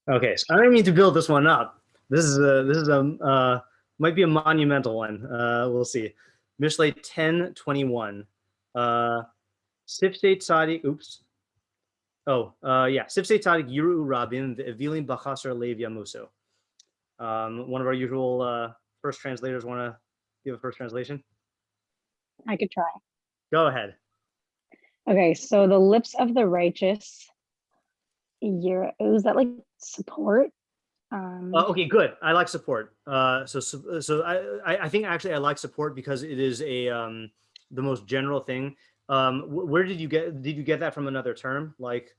Okay, so I don't mean to build this one up. This is a might be a monumental one. We'll see. Mishlei 10:21. Sifte Tzadik. Oops. Oh, yeah. Sifte Tzadik Yiru Rabin Evilim Bachasar Lev Yamuso. One of our usual first translators want to give a first translation. I could try. Go ahead. Okay, so the lips of the righteous. Is that like support? Okay, good. I like support. So I think actually I like support because it is a the most general thing. Where did you get that from another term? Like,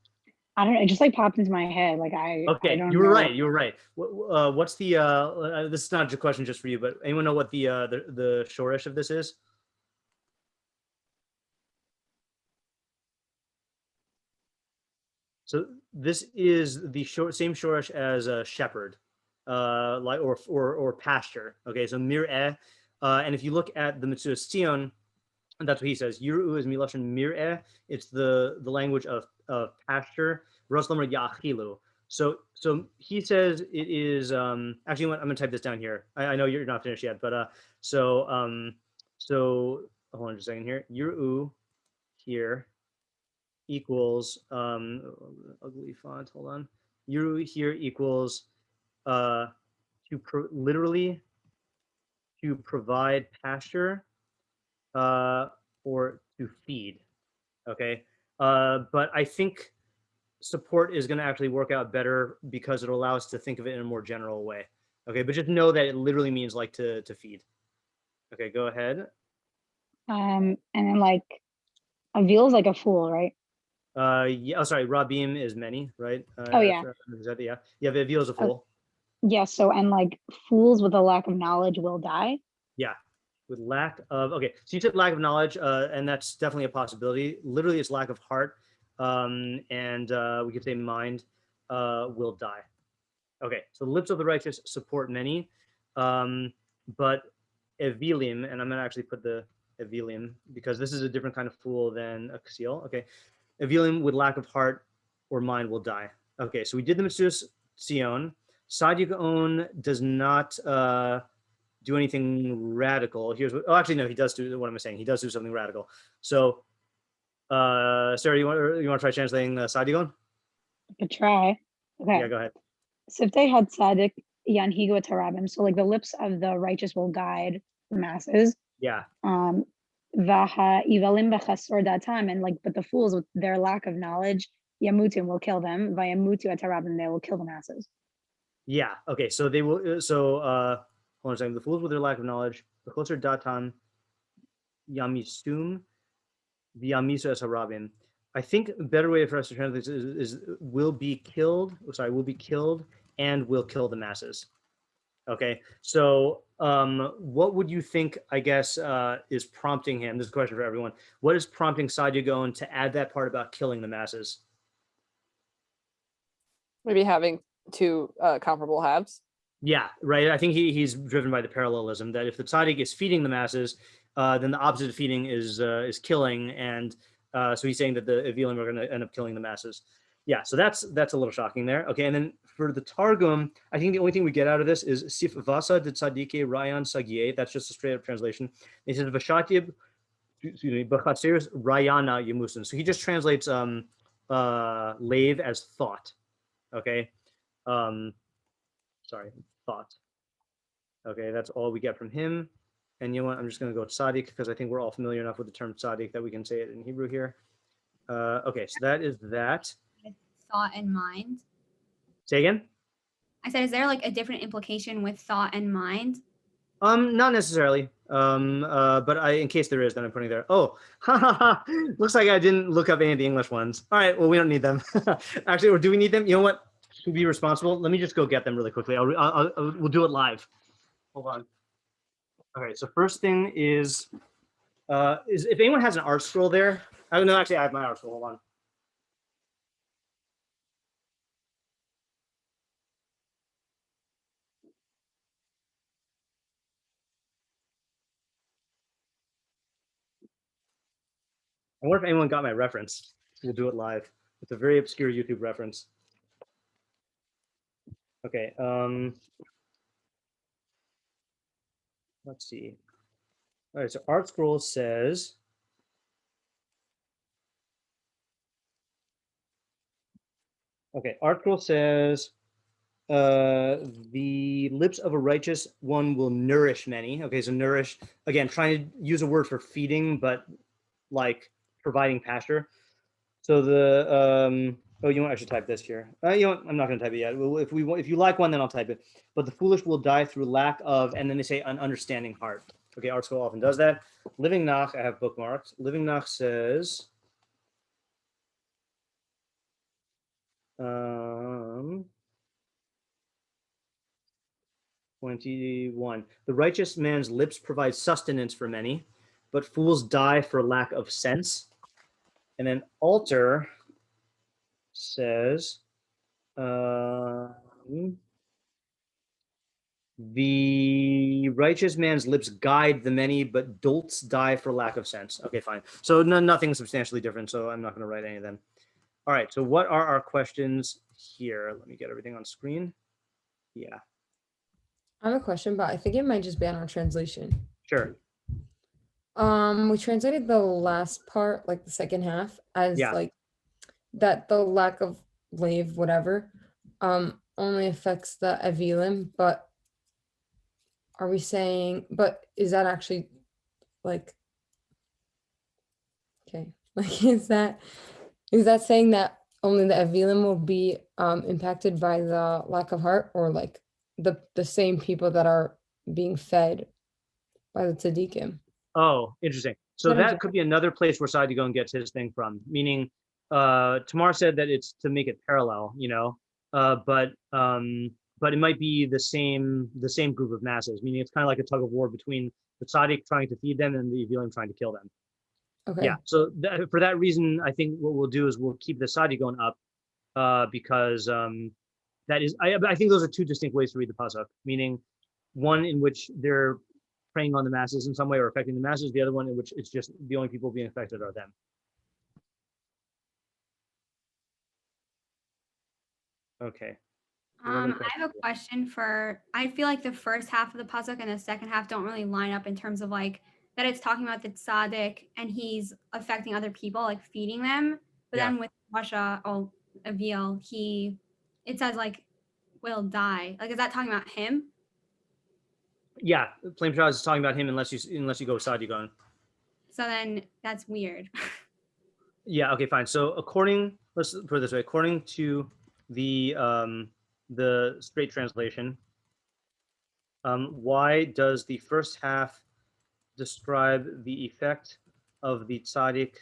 I don't know. It just like popped into my head. Like I don't you were know. right. You were right. What's the this is not a question just for you, but anyone know what the shorish of this is? So this is the same shorish as a shepherd, like or pasture. Okay, so mir'eh, and if you look at the Metzudas Tzion, that's what he says. Yiru is milashon mir'eh. It's the language of pasture. Roslomer yachilu. So he says it is actually I'm gonna type this down here. I know you're not finished yet, but so hold on just a second here. Yiru here equals ugly font. Hold on. Yiru here equals literally to provide pasture or to feed. Okay. But I think support is going to actually work out better because it'll allow us to think of it in a more general way. Okay. But just know that it literally means like to feed. Okay. Go ahead. And then like Eveel is like a fool, right? Yeah. Oh, sorry. Rabim is many, right? Oh yeah. Yeah. Yeah. Eveel is a fool. Yeah. So and like fools with a lack of knowledge will die. Yeah. With lack of, okay, so you said lack of knowledge, and that's definitely a possibility. Literally, it's lack of heart, and we could say mind will die. Okay, so the lips of the righteous support many, but Evilim, and I'm going to actually put the Evilim because this is a different kind of fool than a Ksil. Okay, Evilim with lack of heart or mind will die. Okay, so we did the Metzudas Tzion. Saadia Gaon does not do anything radical. Here's what, oh, actually, no, he does do what am I saying? He does do something radical. So, Sarah, you want to try translating Saadia Gaon? I could try. Okay. Yeah, go ahead. Sifte had Tzadik Yanhigu et Harabim. So like the lips of the righteous will guide the masses. Yeah. Vaha Evelim b'chasor datam, and like but the fools with their lack of knowledge, Yamutim will kill them. Vayamutu et Harabim, they will kill the masses. Yeah. Okay. So they will. So hold on a second. The fools with their lack of knowledge, the closer datam yamistum v'yamisu es harabim. I think a better way for us to translate this is will be killed. Sorry, will be killed and will kill the masses. Okay. So what would you think, I guess, is prompting him? This is a question for everyone. What is prompting Saadia Gaon to add that part about killing the masses? Maybe having two comparable halves. Yeah, right. I think he's driven by the parallelism that if the tzaddik is feeding the masses, then the opposite of feeding is killing, and so he's saying that the Evilim are going to end up killing the masses. Yeah, so that's a little shocking there. Okay, and then for the Targum, I think the only thing we get out of this is Sif Vasa de Tzadike Rayan Sagie. That's just a straight up translation. It says Vashatib, excuse me, Bachatzirs Rayana Yamusin. So he just translates lave as thought. Okay. Sorry, thought. Okay, that's all we get from him. And you know what? I'm just going to go tzaddik because I think we're all familiar enough with the term tzaddik that we can say it in Hebrew here. Okay, so that is that. Thought and mind. Say again? I said, is there like a different implication with thought and mind? Not necessarily. But in case there is, then I'm putting there. Oh, looks like I didn't look up any of the English ones. All right, well, we don't need them. Actually, or do we need them? You know what? To be responsible, let me just go get them really quickly. We'll do it live. Hold on. Okay, so first thing is if anyone has an art scroll there. I don't know. Actually, I have my art scroll. Hold on. I wonder if anyone got my reference. We'll do it live. It's a very obscure YouTube reference. Okay. Let's see. All right. So Art Scroll says. Okay. Art Scroll says. The lips of a righteous one will nourish many. Okay, so nourish, again, trying to use a word for feeding, but like providing pasture. So the oh, you know what? I should type this here. You know what? I'm not going to type it yet. Well, if you like one, then I'll type it. But the foolish will die through lack of, and then they say an understanding heart. Okay, Art School often does that. Living Nach, I have bookmarked. Living Nach says. 21. The righteous man's lips provide sustenance for many, but fools die for lack of sense. And then Alter says, the righteous man's lips guide the many, but dolts die for lack of sense. Okay, fine. So nothing substantially different, so I'm not going to write any of them. All right, so what are our questions here? Let me get everything on screen. Yeah. I have a question, but I think it might just be on our translation. Sure. We translated the last part, like the second half, as Yeah. like that the lack of lave, whatever, only affects the Eveelim, but are we saying, but is that actually like, okay, like is that saying that only the Eveelim will be impacted by the lack of heart, or like the same people that are being fed by the tzaddikim? Oh, interesting. So What I'm that could be another place where Saadia Gaon gets his thing from, meaning Tamar said that it's to make it parallel, you know, but it might be the same group of masses, meaning it's kind of like a tug of war between the tzaddik trying to feed them and the Eveelim trying to kill them. Okay. Yeah. So for that reason, I think what we'll do is we'll keep the Saadia Gaon up because that is, I think those are two distinct ways to read the pasuk, meaning one in which they're preying on the masses in some way or affecting the masses, the other one in which it's just the only people being affected are them. Okay. I have a question for, I feel like the first half of the pasuk and the second half don't really line up in terms of like that it's talking about the tzaddik and he's affecting other people, like feeding them. But then with Rasha or Eveel, it says like will die. Like, is that talking about him? Yeah, Flame Shroud is talking about him unless you go Saadia Gaon. So then that's weird. Yeah. Okay. Fine. So let's put it this way. According to the straight translation, why does the first half describe the effect of the tzaddik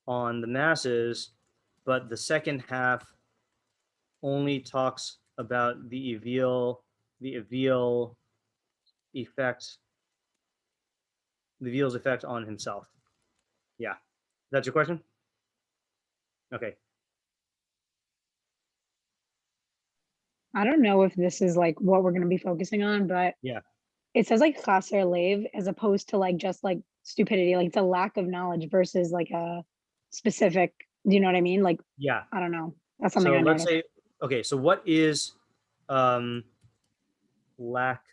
on the masses, but the second half only talks about the Eveel effect, the Eveel's effect on himself? Yeah, that's your question. Okay. I don't know if this is like what we're going to be focusing on, but yeah, it says like chaser lave as opposed to like just like stupidity. Like it's a lack of knowledge versus like a specific. Do you know what I mean? Like yeah. I don't know. That's something So I let's noticed. say, okay. So what is lack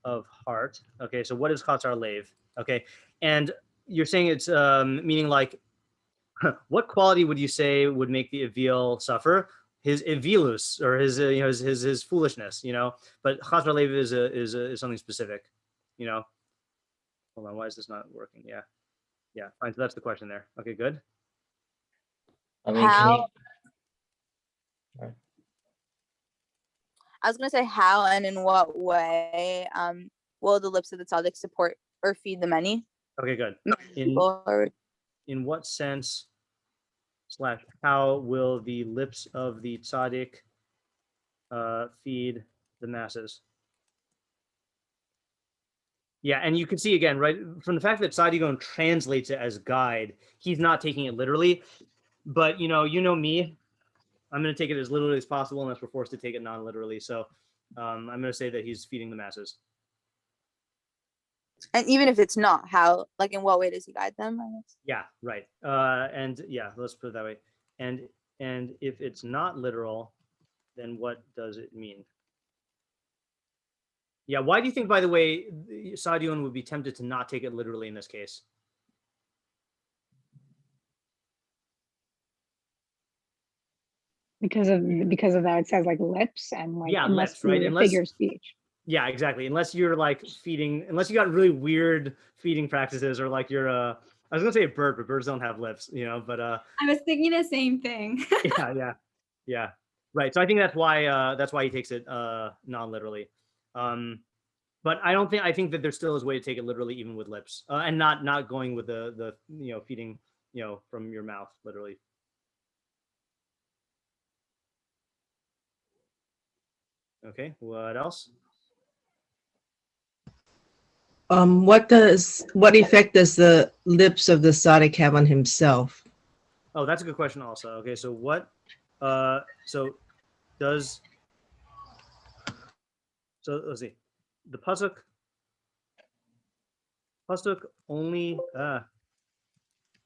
of heart? Okay. So what is chaser lave? Okay, and you're saying it's meaning like what quality would you say would make the Eveel suffer? His evilus, or his his foolishness, you know. But chaser lev is something specific, you know. Hold on, why is this not working? Yeah, fine. So that's the question there. Okay, good. I mean, how? I was gonna say how and in what way will the lips of the tzaddik support or feed the many? Okay, good. In what sense / how will the lips of the tzaddik feed the masses? Yeah, and you can see again, right, from the fact that Saadia Gaon translates it as guide, he's not taking it literally. But you know me, I'm going to take it as literally as possible unless we're forced to take it non-literally. So I'm going to say that he's feeding the masses. And even if it's not, how, like in what way does he guide them? I guess. Yeah, right. And yeah, let's put it that way. And if it's not literal, then what does it mean? Yeah, why do you think, by the way, Saadia would be tempted to not take it literally in this case? Because of that, it says like lips and like Yeah, unless lips, right? through a Unless- figure of speech. Yeah, exactly. Unless you're like feeding, unless you got really weird feeding practices, or like you're I was gonna say a bird, but birds don't have lips, you know. But I was thinking the same thing. yeah, right. So I think that's why he takes it non-literally. But I think that there still is a way to take it literally, even with lips, and not going with the feeding from your mouth literally. Okay, what else? What effect does the lips of the Sadiq have on himself? Oh, that's a good question also. Okay, so what so let's see. The pasuk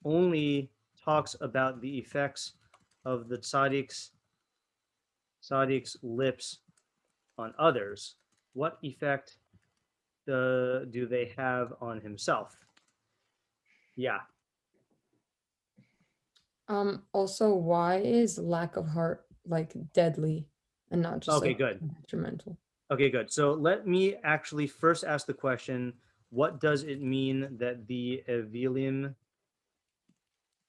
only talks about the effects of the tzaddik's lips on others. What effect do they have on himself? Yeah. Also, why is lack of heart like deadly and not just Okay, like good. detrimental? Okay, good. So let me actually first ask the question, what does it mean that the Eveelim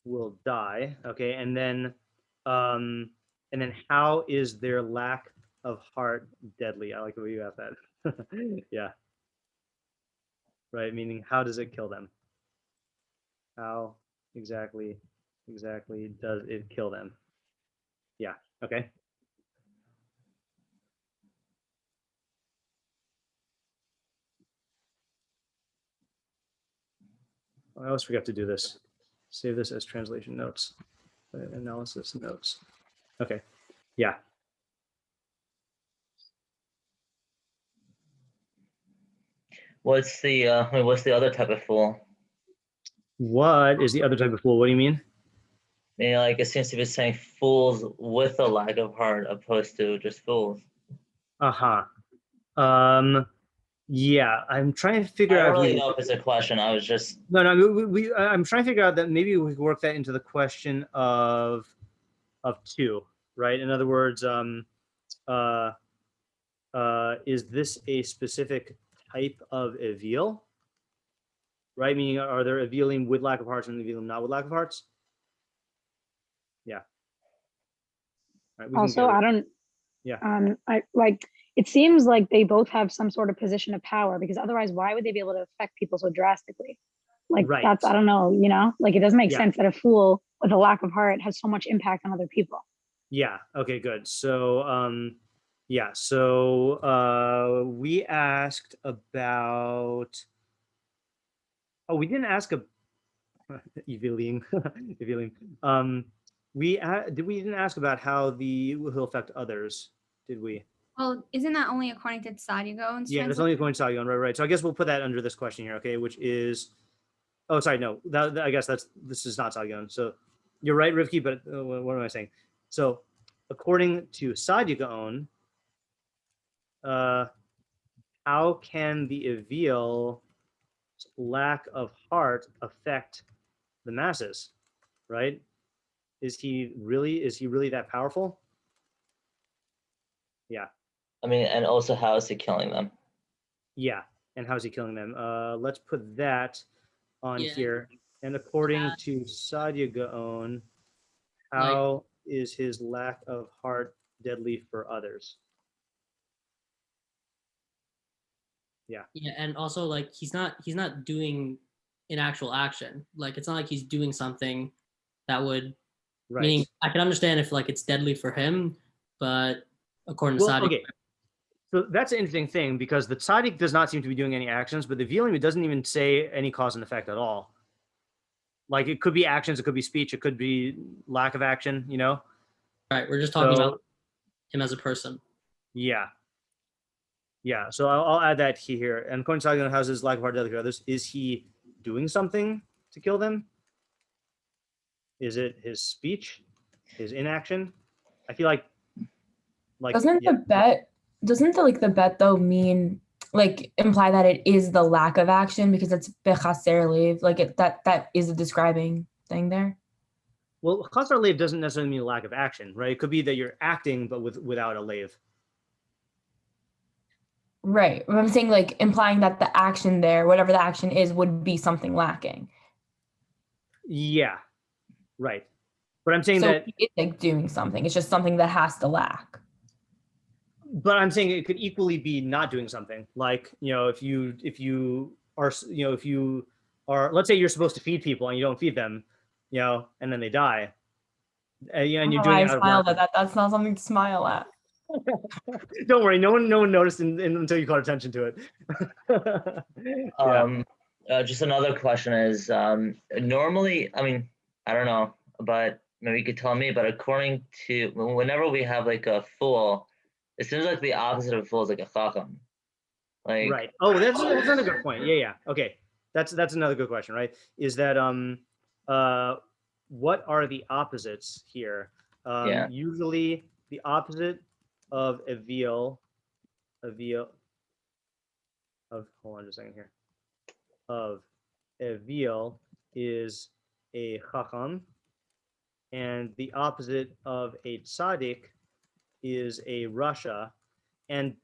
will die? Okay, and then how is their lack of heart deadly? I like the way you asked that. Yeah. Right, meaning how does it kill them? How exactly does it kill them? Yeah, okay. I always forget to do this. Save this as translation notes, analysis notes. Okay, yeah. What's the other type of fool? What is the other type of fool? What do you mean? I mean, like it seems to be saying fools with a lack of heart opposed to just fools. Uh-huh. Yeah, I'm trying to figure I out. don't really know if it's a question. I was just No, I'm trying to figure out that maybe we could work that into the question of two, right? In other words, is this a specific type of Eveel? Right? Meaning, are there Eveelim with lack of hearts and Eveelim not with lack of hearts? Yeah. Right, Also, I don't. Yeah. I like. It seems like they both have some sort of position of power, because otherwise, why would they be able to affect people so drastically? Like Right. that's, I don't know, like it doesn't make Yeah. sense that a fool with a lack of heart has so much impact on other people. Yeah. Okay, good. So, yeah. So, we asked about. Oh, we didn't ask a Eveelim. Eveelim. We didn't ask about how he'll affect others, did we? Well, isn't that only according to Saadia Gaon's Yeah, that's translation? only going to Saadia Gaon, right? So I guess we'll put that under this question here, okay? Which is, oh, sorry, no, I guess this is not Saadia Gaon. So you're right, Rivki, but what am I saying? So according to Saadia Gaon, how can the Eveel lack of heart affect the masses, right? Is he really that powerful? Yeah. I mean, and also how is he killing them? Yeah. And how is he killing them? Let's put that on Yeah. here. And according to Saadia Gaon, how is his lack of heart deadly for others? Yeah. Yeah, and also like he's not doing an actual action. Like it's not like he's doing something that would Right. meaning I can understand if like it's deadly for him, but according to Well, Saadia, okay. So that's an interesting thing, because the tzaddik does not seem to be doing any actions, but the Eveelim doesn't even say any cause and effect at all. Like it could be actions, it could be speech, it could be lack of action, right? We're just talking So- about him as a person. Yeah. Yeah. So I'll add that here. And according to Saadia Gaon, how's his lack of heart deadly for others? Is he doing something to kill them? Is it his speech, his inaction? I feel like Like, Doesn't yeah. the bet, doesn't the like the bet though mean like imply that it is the lack of action because it's bechaser lev, like that is a describing thing there? Well, chasar lave doesn't necessarily mean a lack of action, right? It could be that you're acting, but without a lave. Right. But I'm saying like implying that the action there, whatever the action is, would be something lacking. Yeah, right. But I'm saying So that. it's like doing something. It's just something that has to lack. But I'm saying it could equally be not doing something. Like, if you are, let's say you're supposed to feed people and you don't feed them, and then they die. And you're doing it out of smile lack. at that's not something to smile at. Don't worry, no one noticed until you called attention to it. Yeah. Just another question is, normally, I mean, I don't know, but maybe you could tell me, but according to, whenever we have like a fool, it seems like the opposite of a fool is like a chacham. Like, Right. Oh, that's another good point. Yeah. Okay. That's another good question, right? Is that what are the opposites here? Yeah. Usually the opposite of Eveel of, hold on just a second here, of Eveel is a chacham, and the opposite of a tzaddik is a rasha. And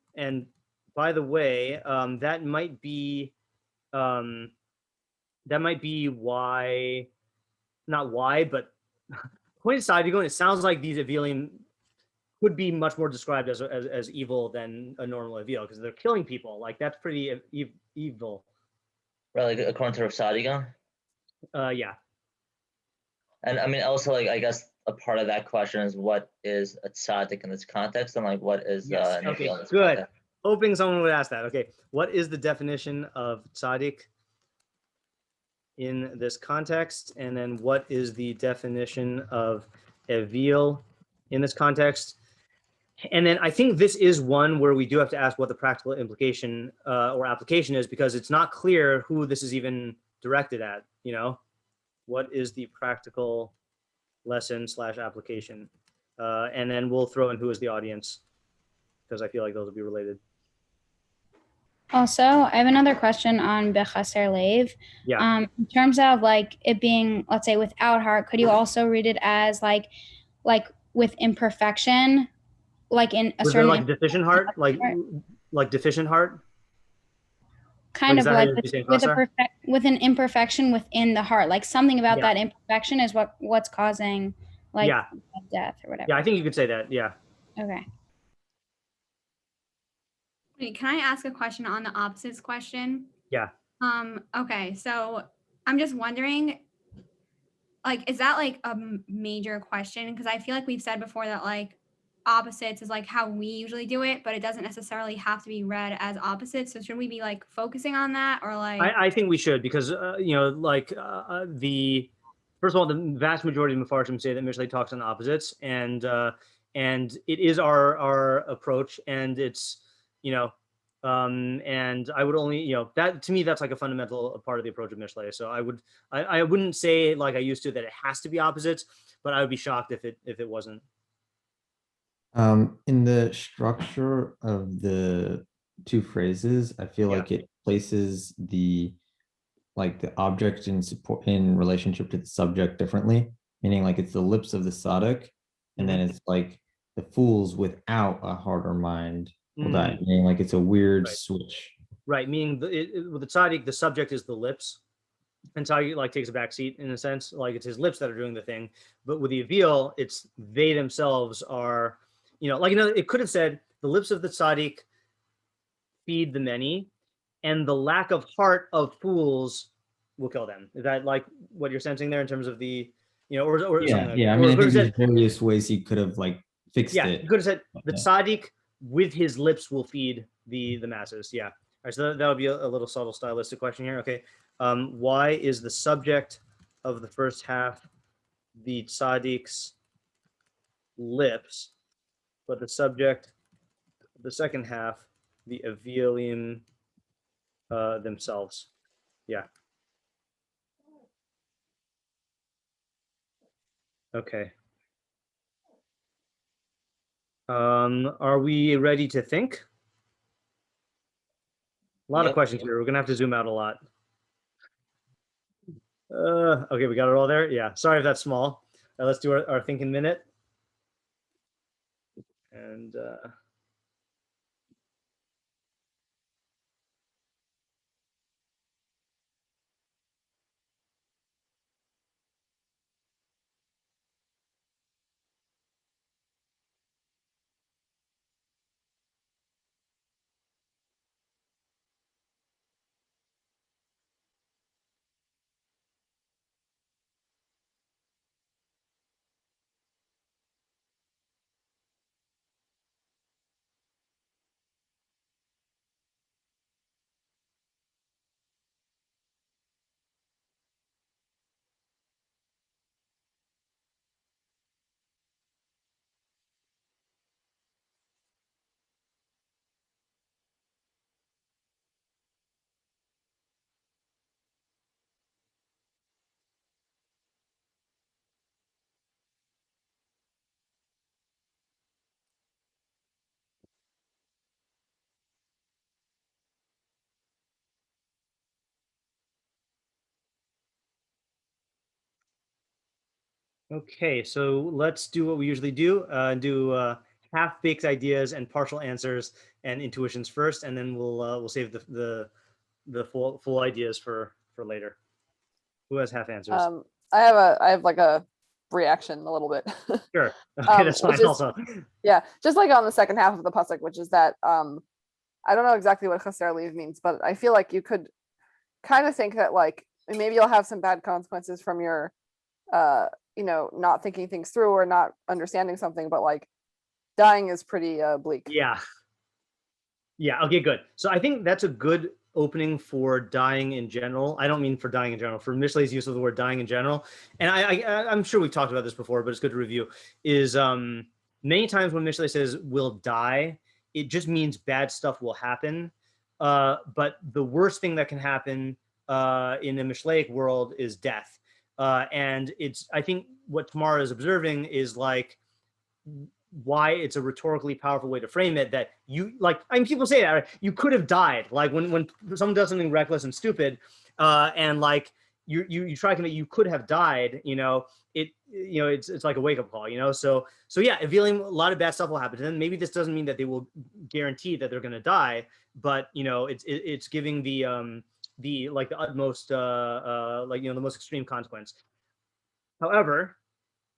by the way, that might be why, not why, but according to Saadia Gaon, it sounds like these Eveelim could be much more described as evil than a normal Eveel, because they're killing people. Like, that's pretty evil. Right, like according to Saadia Gaon? Yeah. And I mean, also, like, I guess a part of that question is what is a tzaddik in this context, and like what is Yes. an Okay. Eveil in this Good. context? Hoping someone would ask that. Okay. What is the definition of tzaddik in this context? And then what is the definition of Eveel in this context? And then I think this is one where we do have to ask what the practical implication or application is, because it's not clear who this is even directed at. What is the practical lesson / application? And then we'll throw in who is the audience, because I feel like those will be related. Also, I have another question on bechaser lev. Yeah. In terms of like it being, let's say, without heart, could you also read it as like with imperfection, like in a Was certain there like deficient heart, like deficient heart? kind of like with with an imperfection within the heart, like something about that imperfection is what's causing like death or whatever. Yeah, I think you could say that. Yeah. Okay. Wait, can I ask a question on the opposites question? Yeah. Okay, so I'm just wondering, like, is that like a major question? Because I feel like we've said before that like opposites is like how we usually do it, but it doesn't necessarily have to be read as opposites. So should we be like focusing on that, or like? I think we should, because the first of all, the vast majority of Mefarshim say that Mishlei talks on opposites, and it is our approach, and it's and I would only that, to me, that's like a fundamental part of the approach of Mishlei. So I wouldn't say like I used to that it has to be opposites, but I would be shocked if it wasn't. In the structure of the two phrases, I feel like it places the object in relationship to the subject differently, meaning like it's the lips of the tzaddik, and then it's like the fools without a heart or mind will die, meaning like it's a weird switch. Right, meaning with the tzaddik, the subject is the lips, and tzaddik like takes a back seat in a sense, like it's his lips that are doing the thing. But with the Eveel, it's they themselves are, it could have said the lips of the tzaddik feed the many, and the lack of heart of fools will kill them. Is that like what you're sensing there in terms of the, or something like that? I mean, I think there's various ways he could have like fixed it. He could have said the tzaddik with his lips will feed the masses. Yeah. All right, so that would be a little subtle stylistic question here. Okay. Why is the subject of the first half the tzaddik's lips, but the subject of the second half the Eveelim themselves? Yeah. Okay. Are we ready to think? A lot of Yep. questions here. We're gonna have to zoom out a lot. Okay, we got it all there. Yeah, sorry if that's small. Let's do our thinking minute. And okay, so let's do what we usually do. Do half-baked ideas and partial answers and intuitions first, and then we'll save the full ideas for later. Who has half answers? I have like a reaction a little bit. Sure. Okay, that's which fine. is- Also, Yeah, just like on the second half of the pasuk, which is that I don't know exactly what chaser leave means, but I feel like you could kind of think that like maybe you'll have some bad consequences from your not thinking things through or not understanding something, but like dying is pretty bleak. yeah. Yeah. Okay. Good. So I think that's a good opening for dying in general. I don't mean for dying in general. For Mishlei's use of the word dying in general, and I'm sure we've talked about this before, but it's good to review. Is many times when Mishlei says "will die," it just means bad stuff will happen. But the worst thing that can happen in the Mishleic world is death. And I think what Tamara is observing is like why it's a rhetorically powerful way to frame it, that you like, I mean, people say that, right? You could have died. Like when someone does something reckless and stupid, and like you try to convey you could have died, it's like a wake-up call, so yeah, Eveel, a lot of bad stuff will happen to them. Maybe this doesn't mean that they will guarantee that they're going to die, but it's giving the like the utmost the most extreme consequence. However,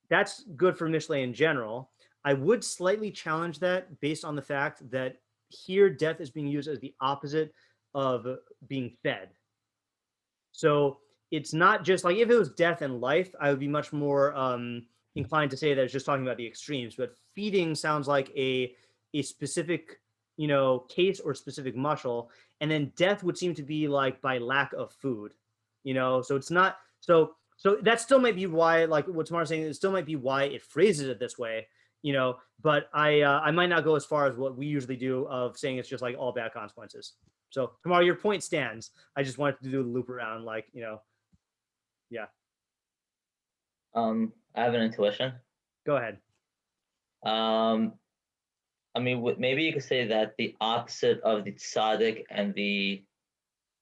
that's good for Mishlei in general. I would slightly challenge that based on the fact that here death is being used as the opposite of being fed. So it's not just like, if it was death and life, I would be much more inclined to say that it's just talking about the extremes. But feeding sounds like a specific case or specific mushal, and then death would seem to be like by lack of food. So it's not so that still might be why, like what Tamara's saying, it still might be why it phrases it this way. But I might not go as far as what we usually do of saying it's just like all bad consequences. So Tamara, your point stands. I just wanted to do the loop around, yeah. I have an intuition. Go ahead. I mean, maybe you could say that the opposite of the tzaddik and the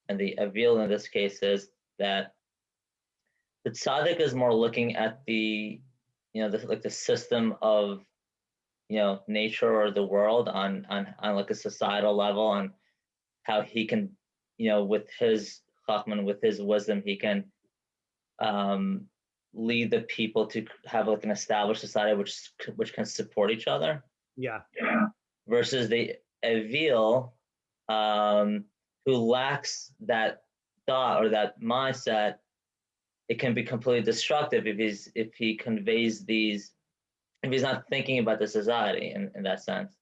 Eveel in this case is that the tzaddik is more looking at the the system of nature or the world on like a societal level, on how he can with his chachman, with his wisdom, he can lead the people to have like an established society which can support each other. Yeah. Versus the Eveel, who lacks that thought or that mindset, it can be completely destructive if he conveys these, if he's not thinking about the society in that sense.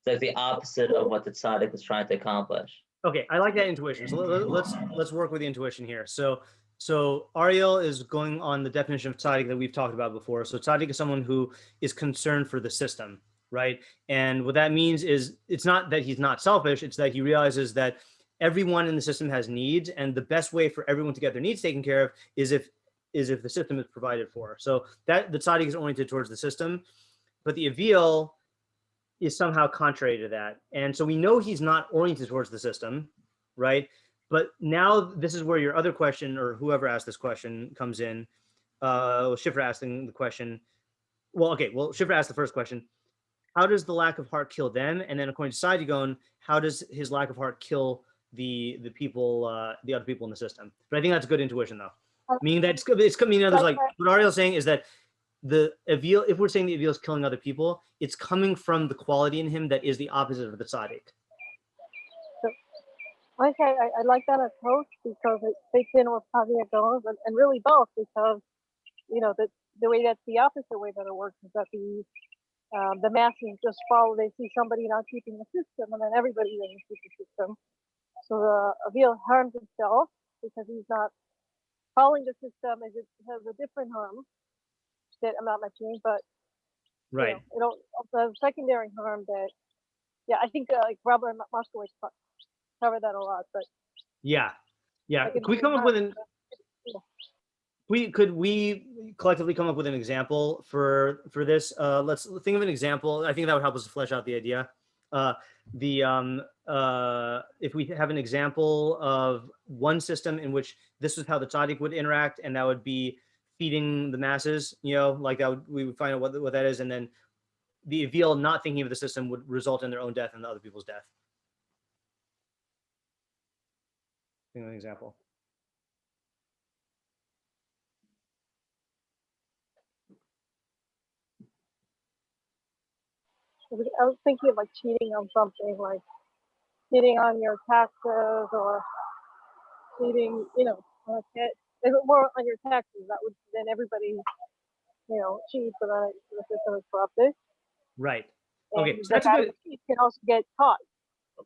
It's like the opposite of what the tzaddik is trying to accomplish. Okay, I like that intuition. So let's work with the intuition here. So Ariel is going on the definition of tzaddik that we've talked about before. So tzaddik is someone who is concerned for the system, right? And what that means is it's not that he's not selfish, it's that he realizes that everyone in the system has needs, and the best way for everyone to get their needs taken care of is if the system is provided for. So that the tzaddik is oriented towards the system, but the Eveel is somehow contrary to that. And so we know he's not oriented towards the system, right? But now this is where your other question, or whoever asked this question, comes in. Schiffer asking the question. Well, okay, well, Schiffer asked the first question. How does the lack of heart kill them? And then according to Saadia Gaon, how does his lack of heart kill the people, the other people in the system? But I think that's good intuition, though. Meaning that it's meaning others, like what Ariel's saying is that the Eveel, if we're saying the Eveel is killing other people, it's coming from the quality in him that is the opposite of the tzaddik. Okay, I like that approach because it fits in with Saadia Gaon and really both, because you know the way that the opposite way that it works is that the masses just follow. They see somebody not keeping the system, and then everybody doesn't keep the system. So the Eveel harms himself because he's not following the system. As it has a different harm that I'm not mentioning, but right, you know, also has a secondary harm that, yeah, I think like Robert Moskowitz covered that a lot. But yeah, like can we come up with an? We collectively come up with an example for this? Let's think of an example. I think that would help us flesh out the idea. If we have an example of one system in which this is how the tzaddik would interact, and that would be feeding the masses, you know, like that would, we would find out what that is, and then the Eveel not thinking of the system would result in their own death and the other people's death. Think of an example. I was thinking of like cheating on something, like cheating on your taxes or cheating, you know, if it more on your taxes, that would then everybody, you know, cheats and then the system is corrupted. Right. And Okay. So that's a good. You can also get caught.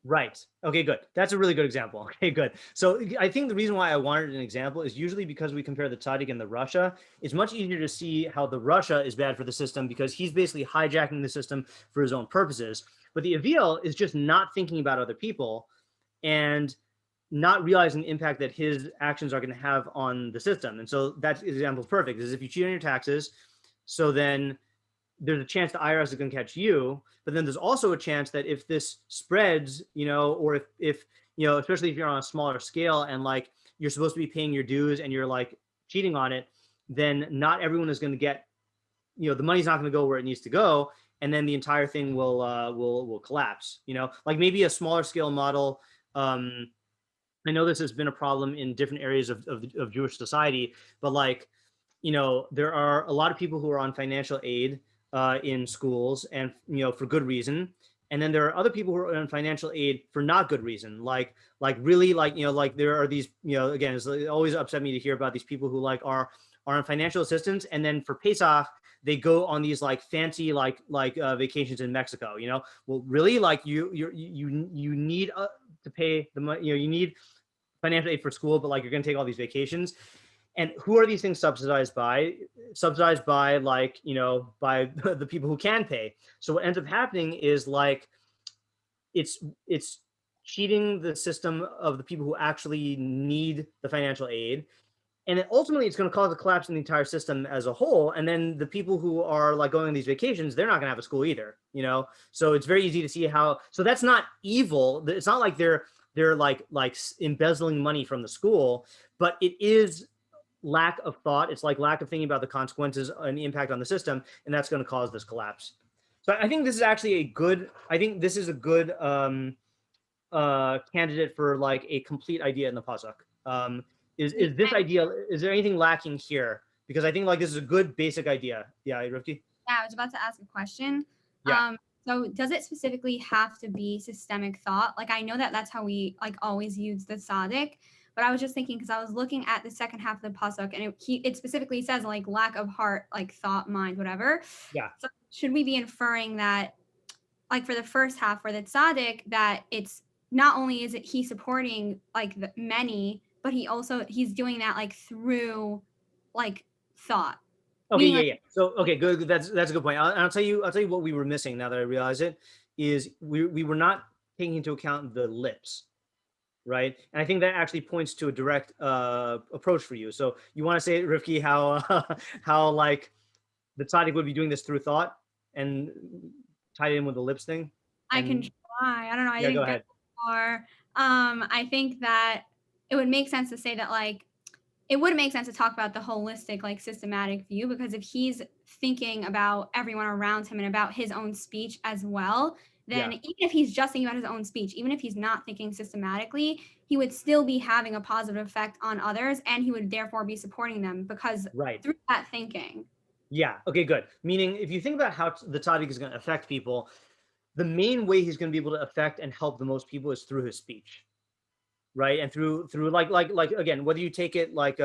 Right. Okay, good. That's a really good example. Okay, good. So I think the reason why I wanted an example is usually because we compare the tzaddik and the Russia. It's much easier to see how the Russia is bad for the system because he's basically hijacking the system for his own purposes. But the Eveel is just not thinking about other people and not realizing the impact that his actions are going to have on the system. And so that example is perfect. Is if you cheat on your taxes, so then there's a chance the IRS is going to catch you, but then there's also a chance that if this spreads, you know, or if you know, especially if you're on a smaller scale and like you're supposed to be paying your dues and you're like cheating on it, then not everyone is going to get, you know, the money's not going to go where it needs to go, and then the entire thing will collapse. You know, like maybe a smaller scale model. I know this has been a problem in different areas of Jewish society, but like, you know, there are a lot of people who are on financial aid in schools, and you know, for good reason, and then there are other people who are on financial aid for not good reason, like really, like, you know, like there are these, you know, again, it always upset me to hear about these people who like are on financial assistance, and then for Pesach they go on these like fancy vacations in Mexico. You know, well, really, like you need to pay the money, you know, you need financial aid for school, but like you're going to take all these vacations. And who are these things subsidized by? Subsidized by, like, you know, by the people who can pay. So what ends up happening is like it's cheating the system of the people who actually need the financial aid. And then ultimately it's going to cause a collapse in the entire system as a whole. And then the people who are like going on these vacations, they're not going to have a school either, you know? So it's very easy to see how, so that's not evil. It's not like they're like embezzling money from the school, but it is lack of thought. It's like lack of thinking about the consequences and the impact on the system, and that's going to cause this collapse. So I think this is actually a good, candidate for like a complete idea in the pasuk. Is this idea, is there anything lacking here? Because I think like this is a good basic idea. Yeah, Rivki? Yeah, I was about to ask a question. Yeah. So does it specifically have to be systemic thought? Like, I know that that's how we like always use the tzaddik, but I was just thinking, because I was looking at the second half of the pasuk, and it specifically says like lack of heart, like thought, mind, whatever. Yeah. So should we be inferring that, like for the first half for the tzaddik, that it's not only is it he supporting like the many, but he's doing that like through like thought. Okay, Meaning, yeah. So okay, good. That's a good point. I'll tell you what we were missing now that I realize it is we were not taking into account the lips, right? And I think that actually points to a direct approach for you. So you want to say, Rivki, how like the tzaddik would be doing this through thought, and tie it in with the lips thing? I can And- try. I don't know. I Yeah, go didn't get ahead. far. I think that it would make sense to say that like it wouldn't make sense to talk about the holistic, like systematic view, because if he's thinking about everyone around him and about his own speech as well, then even if he's just thinking about his own speech, even if he's not thinking systematically, he would still be having a positive effect on others, and he would therefore be supporting them because through that thinking. Yeah. Okay, good. Meaning, if you think about how the tzaddik is going to affect people, the main way he's going to be able to affect and help the most people is through his speech, right? And through like again, whether you take it like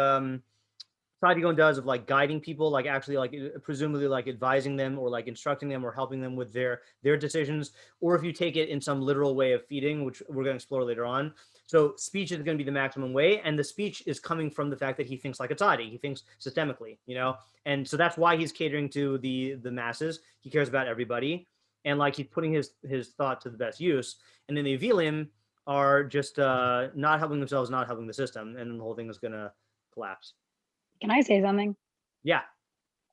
Saadia Gaon does of like guiding people, like actually like presumably like advising them or like instructing them or helping them with their decisions, or if you take it in some literal way of feeding, which we're going to explore later on. So speech is going to be the maximum way, and the speech is coming from the fact that he thinks like a tzaddik. He thinks systemically, you know, and so that's why he's catering to the masses. He cares about everybody, and like he's putting his thought to the best use. And then the Eveelim are just not helping themselves, not helping the system, and the whole thing is going to collapse. Can I say something? Yeah.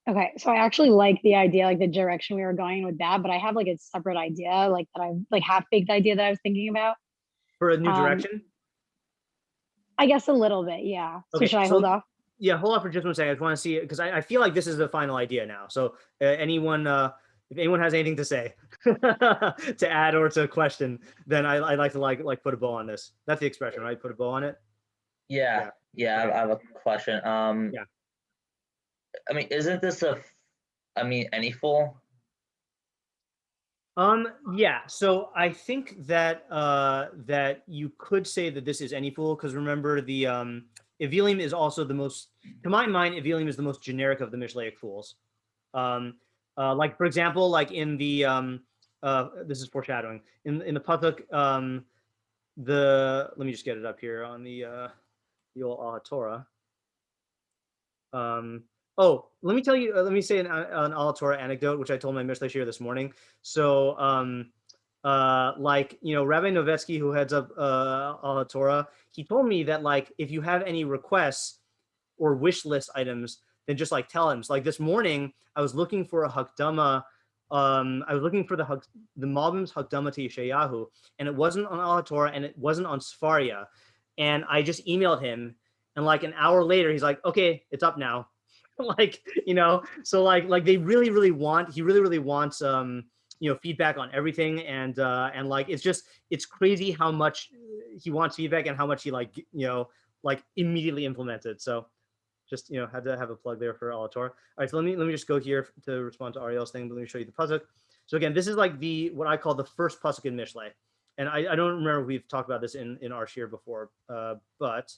Okay, so I actually like the idea, like the direction we were going with that, but I have like a separate idea, like that I've like half-baked idea that I was thinking about. For a new direction? I guess a little bit, yeah. So Okay, should I hold off? Yeah, hold off for just 1 second. I just want to see it because I feel like this is the final idea now. So anyone, if anyone has anything to say, to add or to question, then I'd like to like put a bow on this. That's the expression, right? Put a bow on it. Yeah. I have a question. Yeah. I mean, isn't this any fool? Yeah, so I think that that you could say that this is any fool, because remember the Eveelim is also the most, to my mind, Eveelim is the most generic of the Mishleic fools. Like for example, like in the this is foreshadowing in the pasuk, let me just get it up here on the old Torah. Oh, let me tell you, let me say an Al Torah anecdote, which I told my Mishlei shiur this morning. So, like, you know, Rabbi Novetsky, who heads up Al Torah, he told me that, like, if you have any requests or wish list items, then just like tell him. So, like this morning, I was looking for a Hakdama. I was looking for the Malbim's Hakdama to Yeshayahu, and it wasn't on Al Torah, and it wasn't on Sfaria. And I just emailed him, and like an hour later, he's like, okay, it's up now. Like, you know, so like they he really wants you know, feedback on everything, and like it's crazy how much he wants feedback and how much he like, you know, like immediately implemented. So just, you know, had to have a plug there for Alator. All right, so let me just go here to respond to Ariel's thing, but let me show you the pasuk. So again, this is like what I call the first pasuk in Mishlei, and I don't remember if we've talked about this in our shiur before, but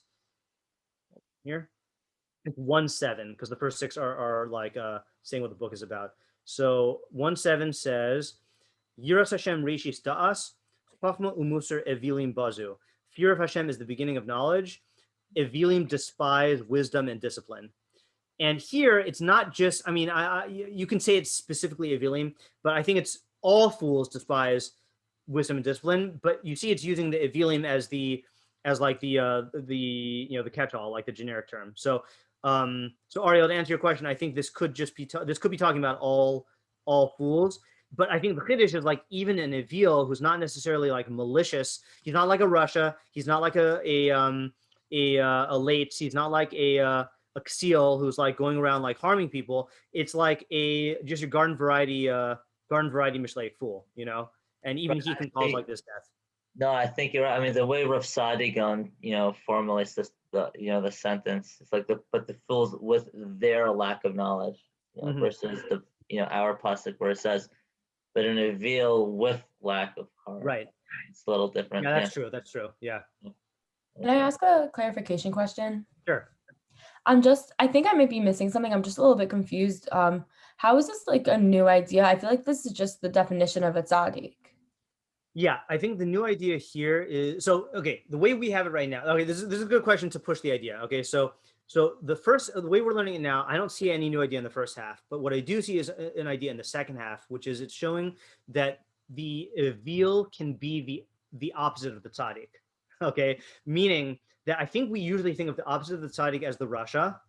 here. 1:7, because the first 6 are like saying what the book is about. So 1:7 says, Yiras Hashem rishis da'as, chachma umusar evilim bazu. Fear of Hashem is the beginning of knowledge. Evilim despise wisdom and discipline. And here it's not just, I mean, you can say it's specifically Evilim, but I think it's all fools despise wisdom and discipline. But you see, it's using the Evilim as the you know, the catch-all, like the generic term. So so Ariel, to answer your question, I think this could just be this could be talking about all fools. But I think the Chiddush is like even an Eveel who's not necessarily like malicious. He's not like a Russia. He's not like a Lates. He's not like a Ksil who's like going around like harming people. It's like just your garden variety Mishleic fool, you know. And even he can cause like this death. No, I think you're right. I mean, the way Rav Saadia Gaon, you know, formulates this, the sentence, it's like the fools with their lack of knowledge, you know, versus our pasuk where it says, but an Eveel with lack of heart. Right. It's a little different. Yeah, that's true. That's true. Yeah. Can I ask a clarification question? Sure. I think I might be missing something. I'm just a little bit confused. How is this like a new idea? I feel like this is just the definition of a tzaddik. Yeah, I think the new idea here is, so, okay, the way we have it right now, okay, this is a good question to push the idea. Okay, so the way we're learning it now, I don't see any new idea in the first half, but what I do see is an idea in the second half, which is it's showing that the Eveel can be the opposite of the tzaddik. Okay, meaning that I think we usually think of the opposite of the tzaddik as the Rasha,